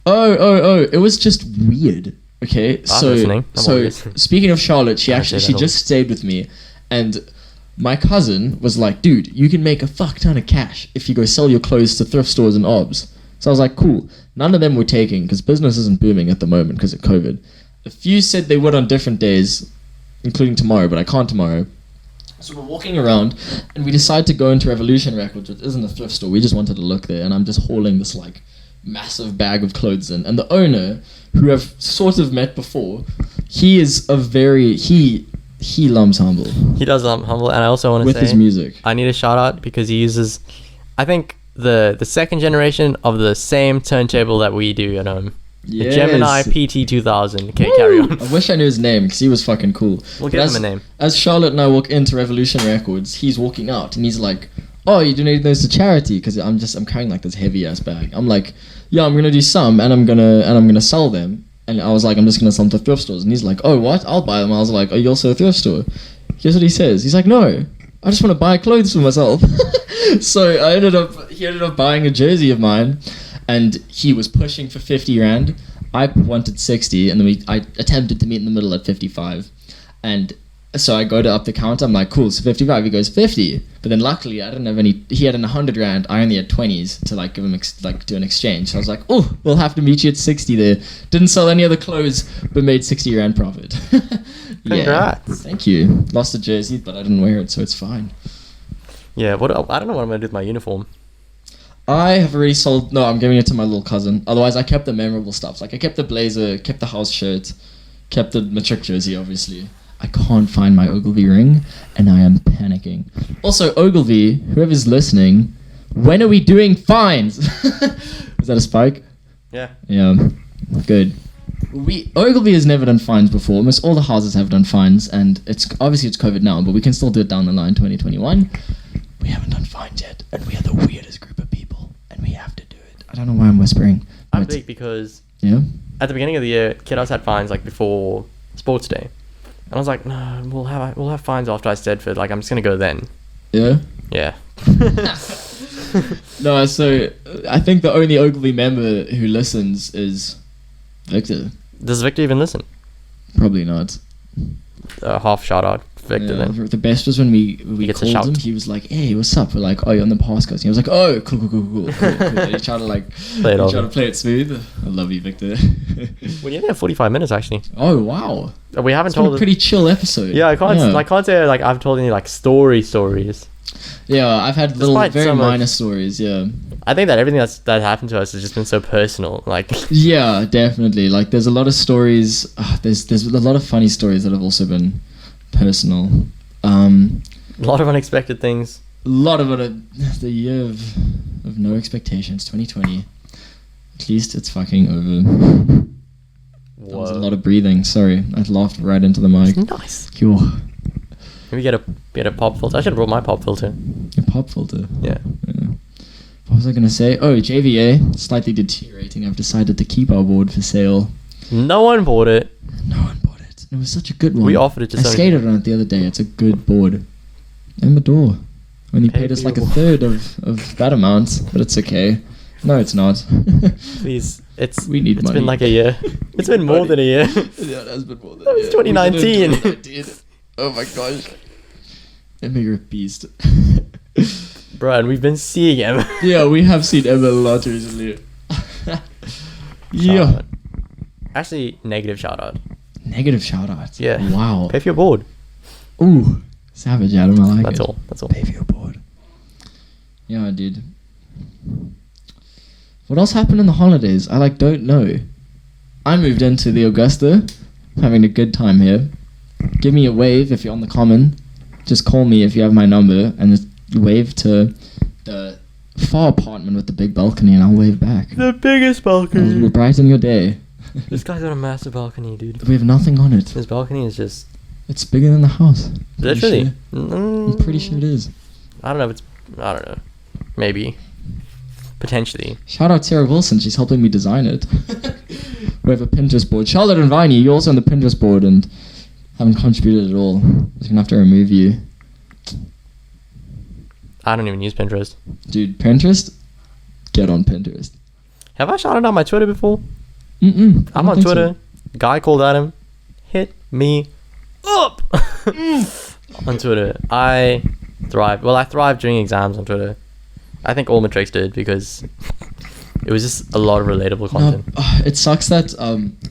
Oh! It was just weird. Okay, I'm so speaking of Charlotte, she just stayed with me, and my cousin was like, dude, you can make a fuck ton of cash if you go sell your clothes to thrift stores and obs. So I was like, cool. None of them were taking, because business isn't booming at the moment because of COVID. A few said they would on different days, including tomorrow, but I can't tomorrow. So we're walking around, and we decide to go into Revolution Records, which isn't a thrift store. We just wanted to look there, and I'm just hauling this, like, massive bag of clothes in. And the owner, who I've sort of met before, he is a very... He lums humble. He does lum humble, and I also want to say... with his music. I need a shout out because he uses, I think, the second generation of the same turntable that we do at home. Yes. The Gemini PT2000. Okay, carry on. I wish I knew his name because he was fucking cool. We'll give him a name. As Charlotte and I walk into Revolution Records, he's walking out and he's like, oh, you donated those to charity? Because I'm carrying like this heavy ass bag. I'm like, yeah, I'm gonna do some and I'm gonna sell them. And I was like, I'm just going to sell them to thrift stores. And he's like, oh, what? I'll buy them. I was like, are you also a thrift store? Here's what he says. He's like, no, I just want to buy clothes for myself. So he ended up buying a jersey of mine. And he was pushing for 50 Rand. I wanted 60. And then I attempted to meet in the middle at 55. And so I go to up the counter. I'm like, cool, so 55. He goes, 50. But then luckily, I didn't have any. He had an 100 Rand. I only had 20s to like give him do an exchange. So I was like, oh, we'll have to meet you at 60 there. Didn't sell any other clothes, but made 60 Rand profit. Congrats. Thank you. Lost a jersey, but I didn't wear it, so it's fine. Yeah, I don't know what I'm gonna do with my uniform. I have already sold. No, I'm giving it to my little cousin. Otherwise, I kept the memorable stuff. Like I kept the blazer, kept the house shirt, kept the matric jersey, obviously. I can't find my Ogilvy ring, and I am panicking. Also, Ogilvy, whoever's listening, when are we doing fines? Is that a spike? Yeah. Yeah. Good. Ogilvy has never done fines before. Almost all the houses have done fines, and it's COVID now, but we can still do it down the line, 2021. We haven't done fines yet, and we are the weirdest group of people, and we have to do it. I don't know why I'm whispering. I think because at the beginning of the year, kiddos had fines like before sports day. And I was like, no, we'll have fines after Eisteddfod. Like, I'm just gonna go then. Yeah. Yeah. No, so I think the only Ogilvy member who listens is Victor. Does Victor even listen? Probably not. Half shout out, Victor. Yeah, then the best was when we called him. He was like, "Hey, what's up?" We're like, "Oh, you're on the podcast." He was like, "Oh, cool." And he tried to play it smooth. I love you, Victor. We're only at 45 minutes actually. Oh wow. We haven't told a pretty chill episode. Yeah, I can't say like I've told any like stories. Yeah, I've had very minor stories. Yeah. I think that everything that happened to us has just been so personal. Like. Yeah, definitely. Like, there's a lot of stories. There's a lot of funny stories that have also been personal. A lot of unexpected things. A lot of it. The year of no expectations, 2020. At least it's fucking over. That was a lot of breathing. Sorry, I laughed right into the mic. Nice. Cool. Maybe get a pop filter. I should have brought my pop filter. A pop filter? Yeah. What was I going to say? Oh, JVA, slightly deteriorating. I've decided to keep our board for sale. No one bought it. No one bought it. It was such a good one. We offered it to I skated on it the other day. It's a good board. And the door. Only paid us like a third of that amount, but it's okay. No, it's not. Please. We need money. It's been like a year. It's been more than a year. Yeah, it has been more than a year. That was 2019. Oh my gosh. Emma, you're a beast. Bro, and we've been seeing Emma. Yeah, we have seen Emma a lot recently. Yeah. Actually, negative shout out. Negative shout outs? Yeah. Wow. Pay for your board. Ooh. Savage, Adam. I like That's it. That's all. Pay for your board. Yeah, dude. What else happened in the holidays? I don't know. I moved into the Augusta. Having a good time here. Give me a wave if you're on the common. Just call me if you have my number and just wave to the far apartment with the big balcony and I'll wave back. The biggest balcony. It'll brighten your day. This guy's got a massive balcony, dude. We have nothing on it. His balcony is just... It's bigger than the house. Literally. I'm pretty sure it is. I don't know. Maybe. Potentially. Shout out Sarah Wilson. She's helping me design it. We have a Pinterest board. Charlotte and Viney, you're also on the Pinterest board and haven't contributed at all. I'm just gonna have to remove you. I don't even use Pinterest. Dude, Pinterest? Get on Pinterest. Have I shouted out my Twitter before? Mm-mm. I'm on Twitter. So. Guy called Adam. Hit me up on Twitter. I thrive. Well, I thrive during exams on Twitter. I think all matrics did because it was just a lot of relatable content. No, it sucks that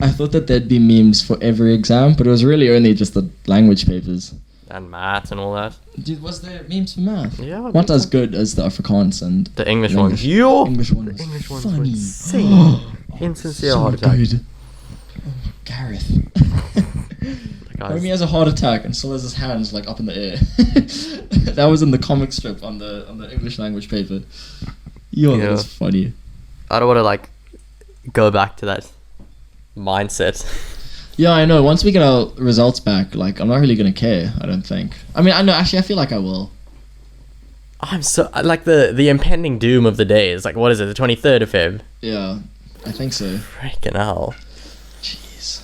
I thought that there'd be memes for every exam, but it was really only just the language papers. And maths and all that. Dude, was there memes for math? Yeah. Not as good as the Afrikaans and... The English ones. The English ones. The English ones funny. were insane. Insincere so heart attack. Good. Oh, Gareth. Homie has a heart attack and still has his hands up in the air. That was in the comic strip on the English language paper. That was funny. I don't want to go back to that mindset. Yeah, I know. Once we get our results back, I'm not really gonna care. I don't think. I mean, I know. Actually, I feel like I will. I'm so the impending doom of the day is what is it? The 23rd of Feb. Yeah, I think so. Freaking hell. Jeez.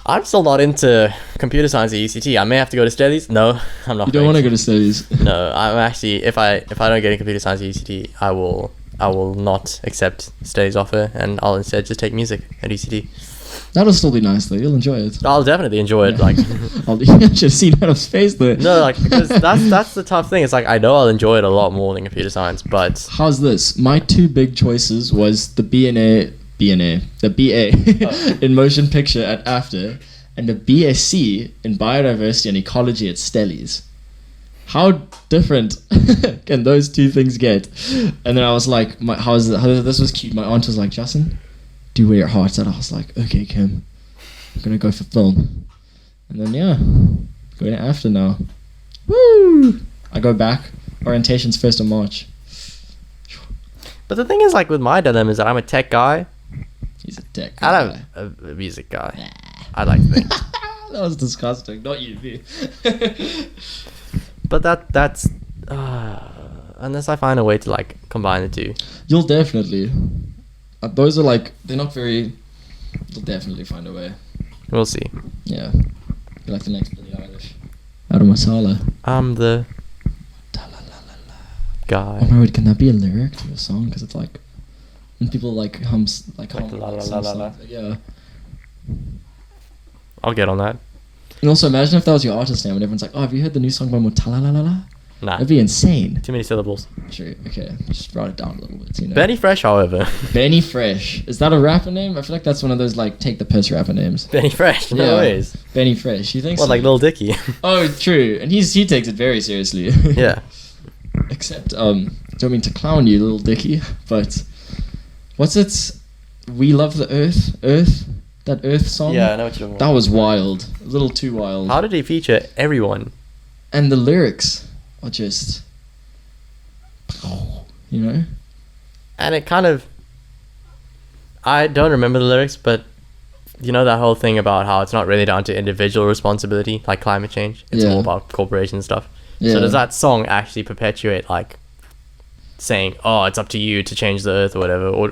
I'm still not into computer science at UCT. I may have to go to studies. No, I'm not. You don't want to go to studies. No, I'm actually. If I don't get in computer science at UCT, I will not accept studies offer, and I'll instead just take music at UCT. That'll still be nice though. You'll enjoy it. I'll definitely enjoy it. You should have seen Adam's face though. No, because that's the tough thing. It's I know I'll enjoy it a lot more than computer science, but how's this? My two big choices was the BA in motion picture at AFTER, and the BSc in biodiversity and ecology at Stellies. How different can those two things get? And then I was like, this was cute. My aunt was like, Justin, do where your heart's at. I was like, okay, Kim, I'm gonna go for film. And then going to AFTER now. Woo! I go back. Orientation's 1st of March. But the thing is, with my dilemma is that I'm a tech guy. He's a tech guy. I'm a music guy. I like to think. That was disgusting. Not you, me. But that's unless I find a way to combine the two. You'll definitely. Those are they're not very. You'll definitely find a way. We'll see. Yeah. You're the next Billie Eilish. Adam Masala. I'm the guy. Oh my word, can that be a lyric to a song? Because it's when people hums la la la la la. Yeah. I'll get on that. And also imagine if that was your artist name and everyone's like, oh, have you heard the new song by Motala la la la? Nah. That'd be insane. Too many syllables. True. Okay. Just write it down a little bit. Benny Fresh, however. Benny Fresh. Is that a rapper name? I feel like that's one of those take the piss rapper names. Benny Fresh. No ways. Benny Fresh. You think? Well, so? Lil Dicky. Oh, true. And he takes it very seriously. Yeah. Except, don't mean to clown you, little dickie, but what's it? We Love the Earth? That Earth song? Yeah, I know what you're talking about. That was wild. A little too wild. How did he feature everyone? And the lyrics are just... You know? And it kind of... I don't remember the lyrics, but you know that whole thing about how it's not really down to individual responsibility, like climate change? It's all about corporation stuff. Yeah. So does that song actually perpetuate, like, saying, oh, it's up to you to change the earth or whatever? Or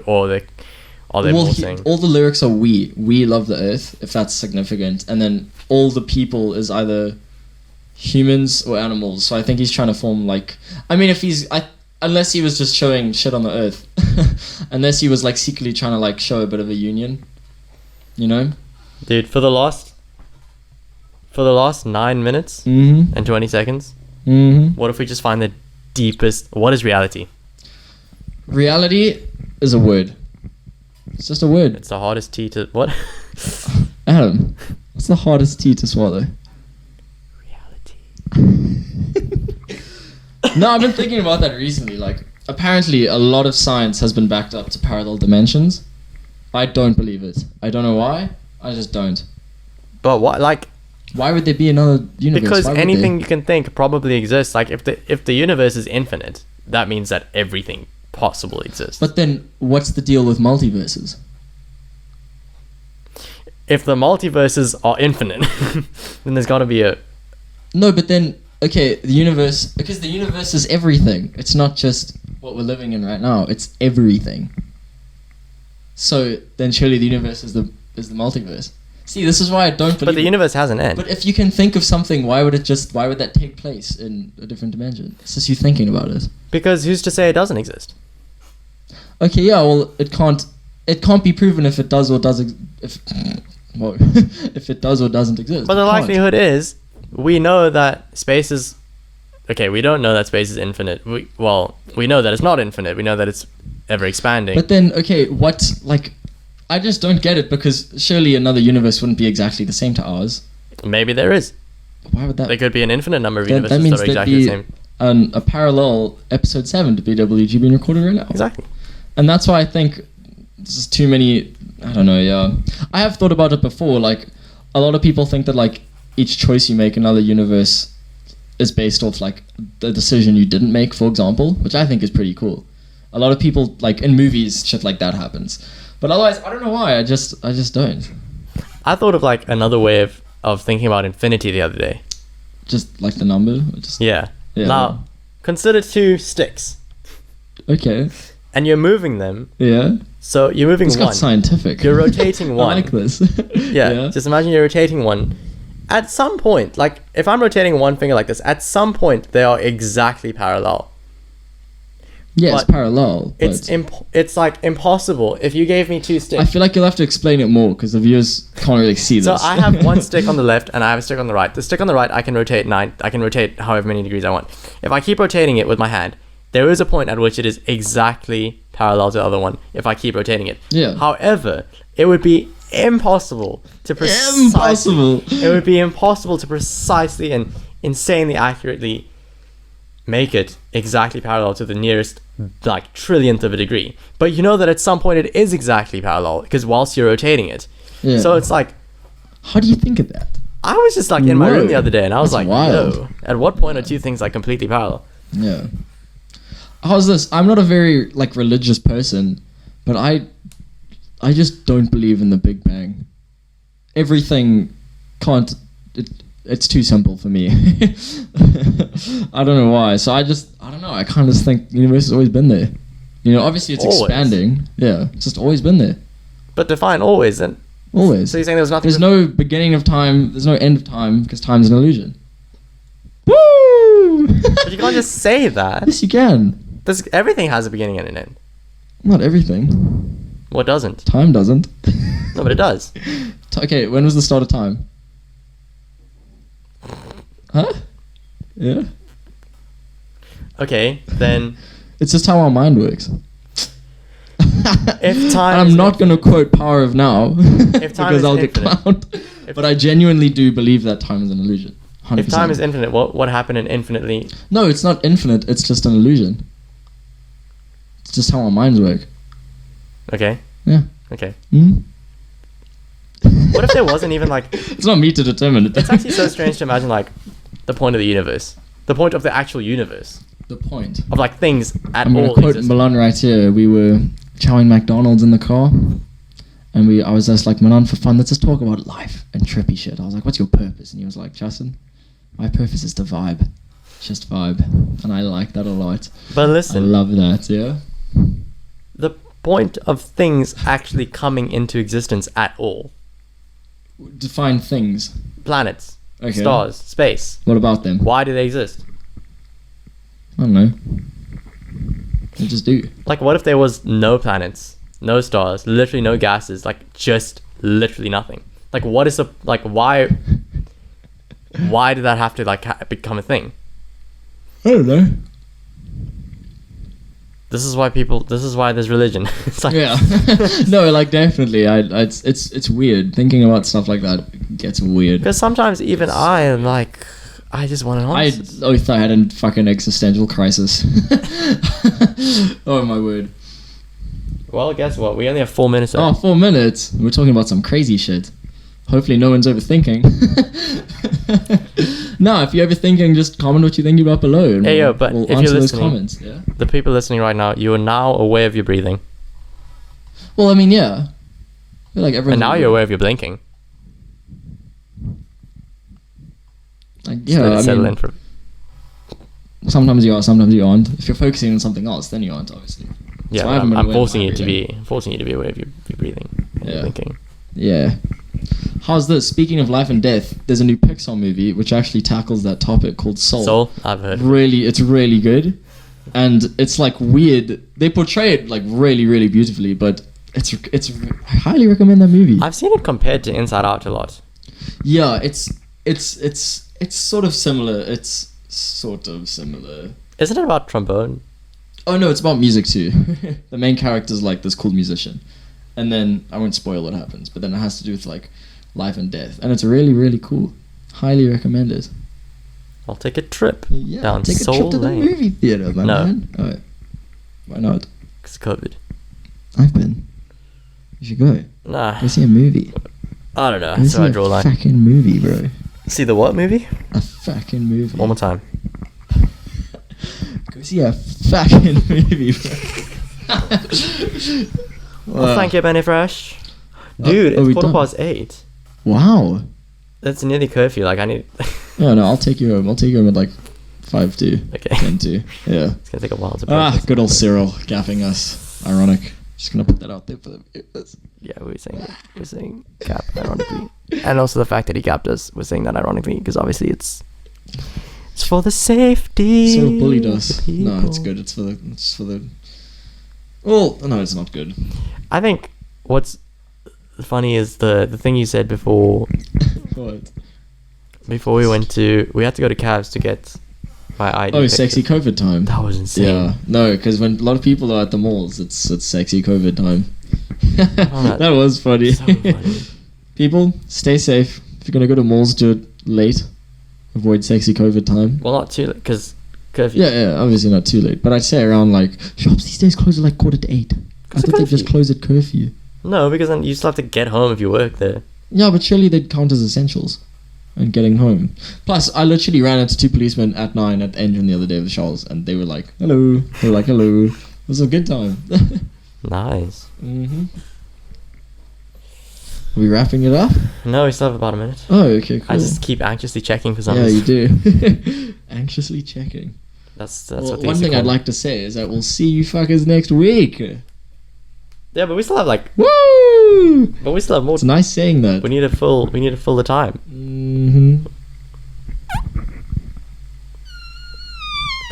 are they more saying... All the lyrics are we love the earth, if that's significant. And then all the people is either humans or animals. So I think he's trying to form, like... I mean, if he's... unless he was just showing shit on the earth. Unless he was, like, secretly trying to, like, show a bit of a union. You know? Dude, for the last 9 minutes and 20 seconds, what if we just find the deepest... What is reality? Reality is a word. It's just a word. It's the hardest tea to... What? Adam, what's the hardest tea to swallow? Reality. No, I've been thinking about that recently. Like, apparently a lot of science has been backed up to parallel dimensions. I don't believe it. I don't know why. I just don't. But what, like... Why would there be another universe? Because anything you can think probably exists. Like, if the universe is infinite, that means that everything possible exists. But then, what's the deal with multiverses? If the multiverses are infinite, then there's got to be a... No, but then... Okay, the universe... Because the universe is everything. It's not just what we're living in right now. It's everything. So, then surely the universe is the multiverse. See, this is why I don't believe... But the universe has an end. But if you can think of something, why would that take place in a different dimension? It's just you thinking about it. Because who's to say it doesn't exist? Okay, yeah, well, it can't be proven if it does or doesn't... If it does or doesn't exist. But the likelihood is... We know that space is... Okay, we don't know that space is infinite. We know that it's not infinite. We know that it's ever expanding. But then, okay, I just don't get it, because surely another universe wouldn't be exactly the same to ours. Maybe there is. Why would that... There could be an infinite number of universes that are exactly the same. A parallel episode 7 to BWG being recorded right now. Exactly. And that's why I think this is too many... I don't know, yeah. I have thought about it before. Like, a lot of people think that, like, each choice you make in another universe is based off, like, the decision you didn't make, for example, which I think is pretty cool. A lot of people, like, in movies, shit like that happens. But otherwise, I don't know why. I just don't. I thought of, like, another way of thinking about infinity the other day. Just, like, the number? Yeah. Now, consider 2 sticks. Okay. And you're moving them. Yeah. So you're moving one. It's got scientific. You're rotating one. I like this. Yeah. Just imagine you're rotating one. At some point, like, if I'm rotating one finger like this, at some point they are exactly parallel. Yeah, it's parallel. It's like impossible. If you gave me 2 sticks... I feel like you'll have to explain it more, because the viewers can't really see this. So I have one stick on the left and I have a stick on the right. The stick on the right I can rotate however many degrees I want. If I keep rotating it with my hand, there is a point at which it is exactly parallel to the other one if I keep rotating it. Yeah. However, it would be impossible to precisely and insanely accurately make it exactly parallel to the nearest, like, trillionth of a degree. But you know that at some point it is exactly parallel, because whilst you're rotating it. Yeah. So it's like... How do you think of that? I was just, like, in my room the other day and I was like, yo, at what point are 2 things, like, completely parallel? Yeah. How's this? I'm not a very, like, religious person, but I just don't believe in the Big Bang. Everything can't... It's too simple for me. I don't know why. So I don't know. I kind of think the universe has always been there. You know, obviously it's expanding. Yeah, it's just always been there. But define always then. Always. So you're saying there's nothing... There's no beginning of time. There's no end of time, because time's an illusion. Woo! But you can't just say that. Yes, you can. Everything has a beginning and an end. Not everything. What doesn't? Time doesn't. No, but it does. Okay, when was the start of time? Huh? Yeah. Okay, then... It's just how our mind works. If time... And I'm not going to quote Power of Now, if time because I'll get clowned. But I genuinely do believe that time is an illusion. 100%. If time is infinite, what happened in infinitely? No, it's not infinite. It's just an illusion. It's just how our minds work. Okay. Yeah. Okay. Mm-hmm. What if there wasn't even like... It's not me to determine it. It's actually so strange to imagine like the point of the universe. The point of the actual universe. The point. Of like things at I'm all going to quote exist. Milan right here. We were chowing McDonald's in the car. And I was just like, Milan, for fun, let's just talk about life and trippy shit. I was like, what's your purpose? And he was like, Justin, my purpose is to vibe. Just vibe. And I like that a lot. But listen. I love that, yeah. The point of things actually coming into existence at all. Define things. Planets. Okay. Stars. Space. What about them? Why do they exist? I don't know. They just do. Like, what if there was no planets, no stars, literally no gases, like just literally nothing? Like, what is the like? Why did that have to like become a thing? I don't know. This is why there's religion. It's like, yeah. No, like definitely. It's weird thinking about stuff like that. Gets weird. Because sometimes even I am like, I just want an answer. I thought I had a fucking existential crisis. Oh my word. Well, guess what? We only have 4 minutes left. Oh, 4 minutes. We're talking about some crazy shit. Hopefully no one's overthinking. No, if you're overthinking, just comment what you think about below. And but we'll if you're answer listening, those comments. Yeah? The people listening right now, you are now aware of your breathing. Well, I mean, yeah. I feel like everyone's And now you're aware of your blinking. Like, yeah, I settle mean, in for... sometimes you are, sometimes you aren't. If you're focusing on something else, then you aren't, obviously. Yeah, So I'm forcing you to be aware of your breathing. Yeah. Blinking. Yeah. How's this? Speaking of life and death, there's a new Pixar movie which actually tackles that topic called Soul. I've heard. It's really good, and it's like weird. They portray it like really, really beautifully, but it's. I highly recommend that movie. I've seen it compared to Inside Out a lot. Yeah, it's sort of similar. It's sort of similar. Isn't it about trombone? Oh no, it's about music too. The main character's like this cool musician. And then, I won't spoil what happens, but then it has to do with like life and death. And it's really, really cool. Highly recommend it. I'll take a trip Take down a Soul trip to Lane. the movie theater, my man. Oh, why not? It's COVID. I've been. You should go. Nah. Go see a movie. I don't know. Go So see I draw a line. fucking movie, bro. See the what movie? A fucking movie. One more time. Go see a fucking movie, bro. Well, thank you, Benny Fresh. Dude, it's 8:15. Wow. That's nearly curfew. Like, I need... No, I'll take you home. I'll take you home at like 5:02. Okay. 10:02. Yeah. It's going to take a while to process. Good old Cyril gaffing us. Ironic. Just gonna put that out there for the viewers. Yeah, we're saying cap, ironically. And also the fact that he capped us, we're saying that ironically, because obviously it's for the safety. Sort of bullied us. No, it's good. It's for the... Well, no, it's not good. I think what's funny is the thing you said before. What? Before we had to go to Cavs to get my ID. Oh, sexy COVID time. That was insane. Yeah, no, because when a lot of people are at the malls, it's sexy COVID time. That was funny. So funny. People, stay safe. If you're gonna go to malls, do it late. Avoid sexy COVID time. Well, not too late, because curfew. Yeah, obviously not too late. But I'd say around like shops these days close at like 7:45. I thought they just closed at curfew. No, because then you still have to get home if you work there. Yeah, but surely they'd count as essentials. And getting home. Plus, I literally ran into 2 policemen at 9 at the engine the other day with Charles, and they were like, "Hello." They were like, "Hello." It was a good time. Nice. Mm-hmm. Are we wrapping it up? No, we still have about a minute. Oh, okay, cool. I just keep anxiously checking for something. Yeah, you do. Anxiously checking. That's well, what one thing I'd like to say is that we'll see you fuckers next week. Yeah, but we still have like... Woo! But we still have more... It's nice saying that. We need to fill the time. Mm-hmm.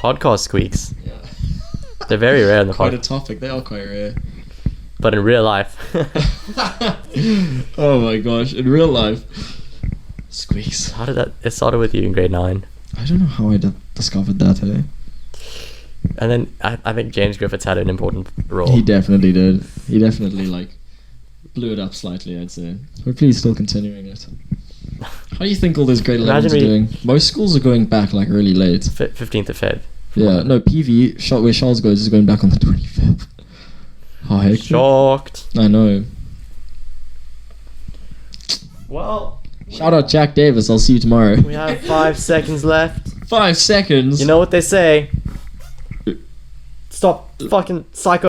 Podcast squeaks. Yeah. They're very rare in the Quite podcast. a topic. They are quite rare. But in real life... Oh my gosh. In real life. Squeaks. How did that... It started with you in grade 9. I don't know how I discovered that, eh? And then I think James Griffiths had an important role. He definitely did. He definitely, like, blew it up slightly, I'd say. Hopefully he's still continuing it. How do you think all those grade 11s are doing? Most schools are going back like really late. 15th of Feb. Yeah, no, PV, where Charles goes, is going back on the 25th. How hectic. Shocked. I know. Well, shout out Jack Davis. I'll see you tomorrow. We have 5 seconds left. 5 seconds? You know what they say. Stop fucking psycho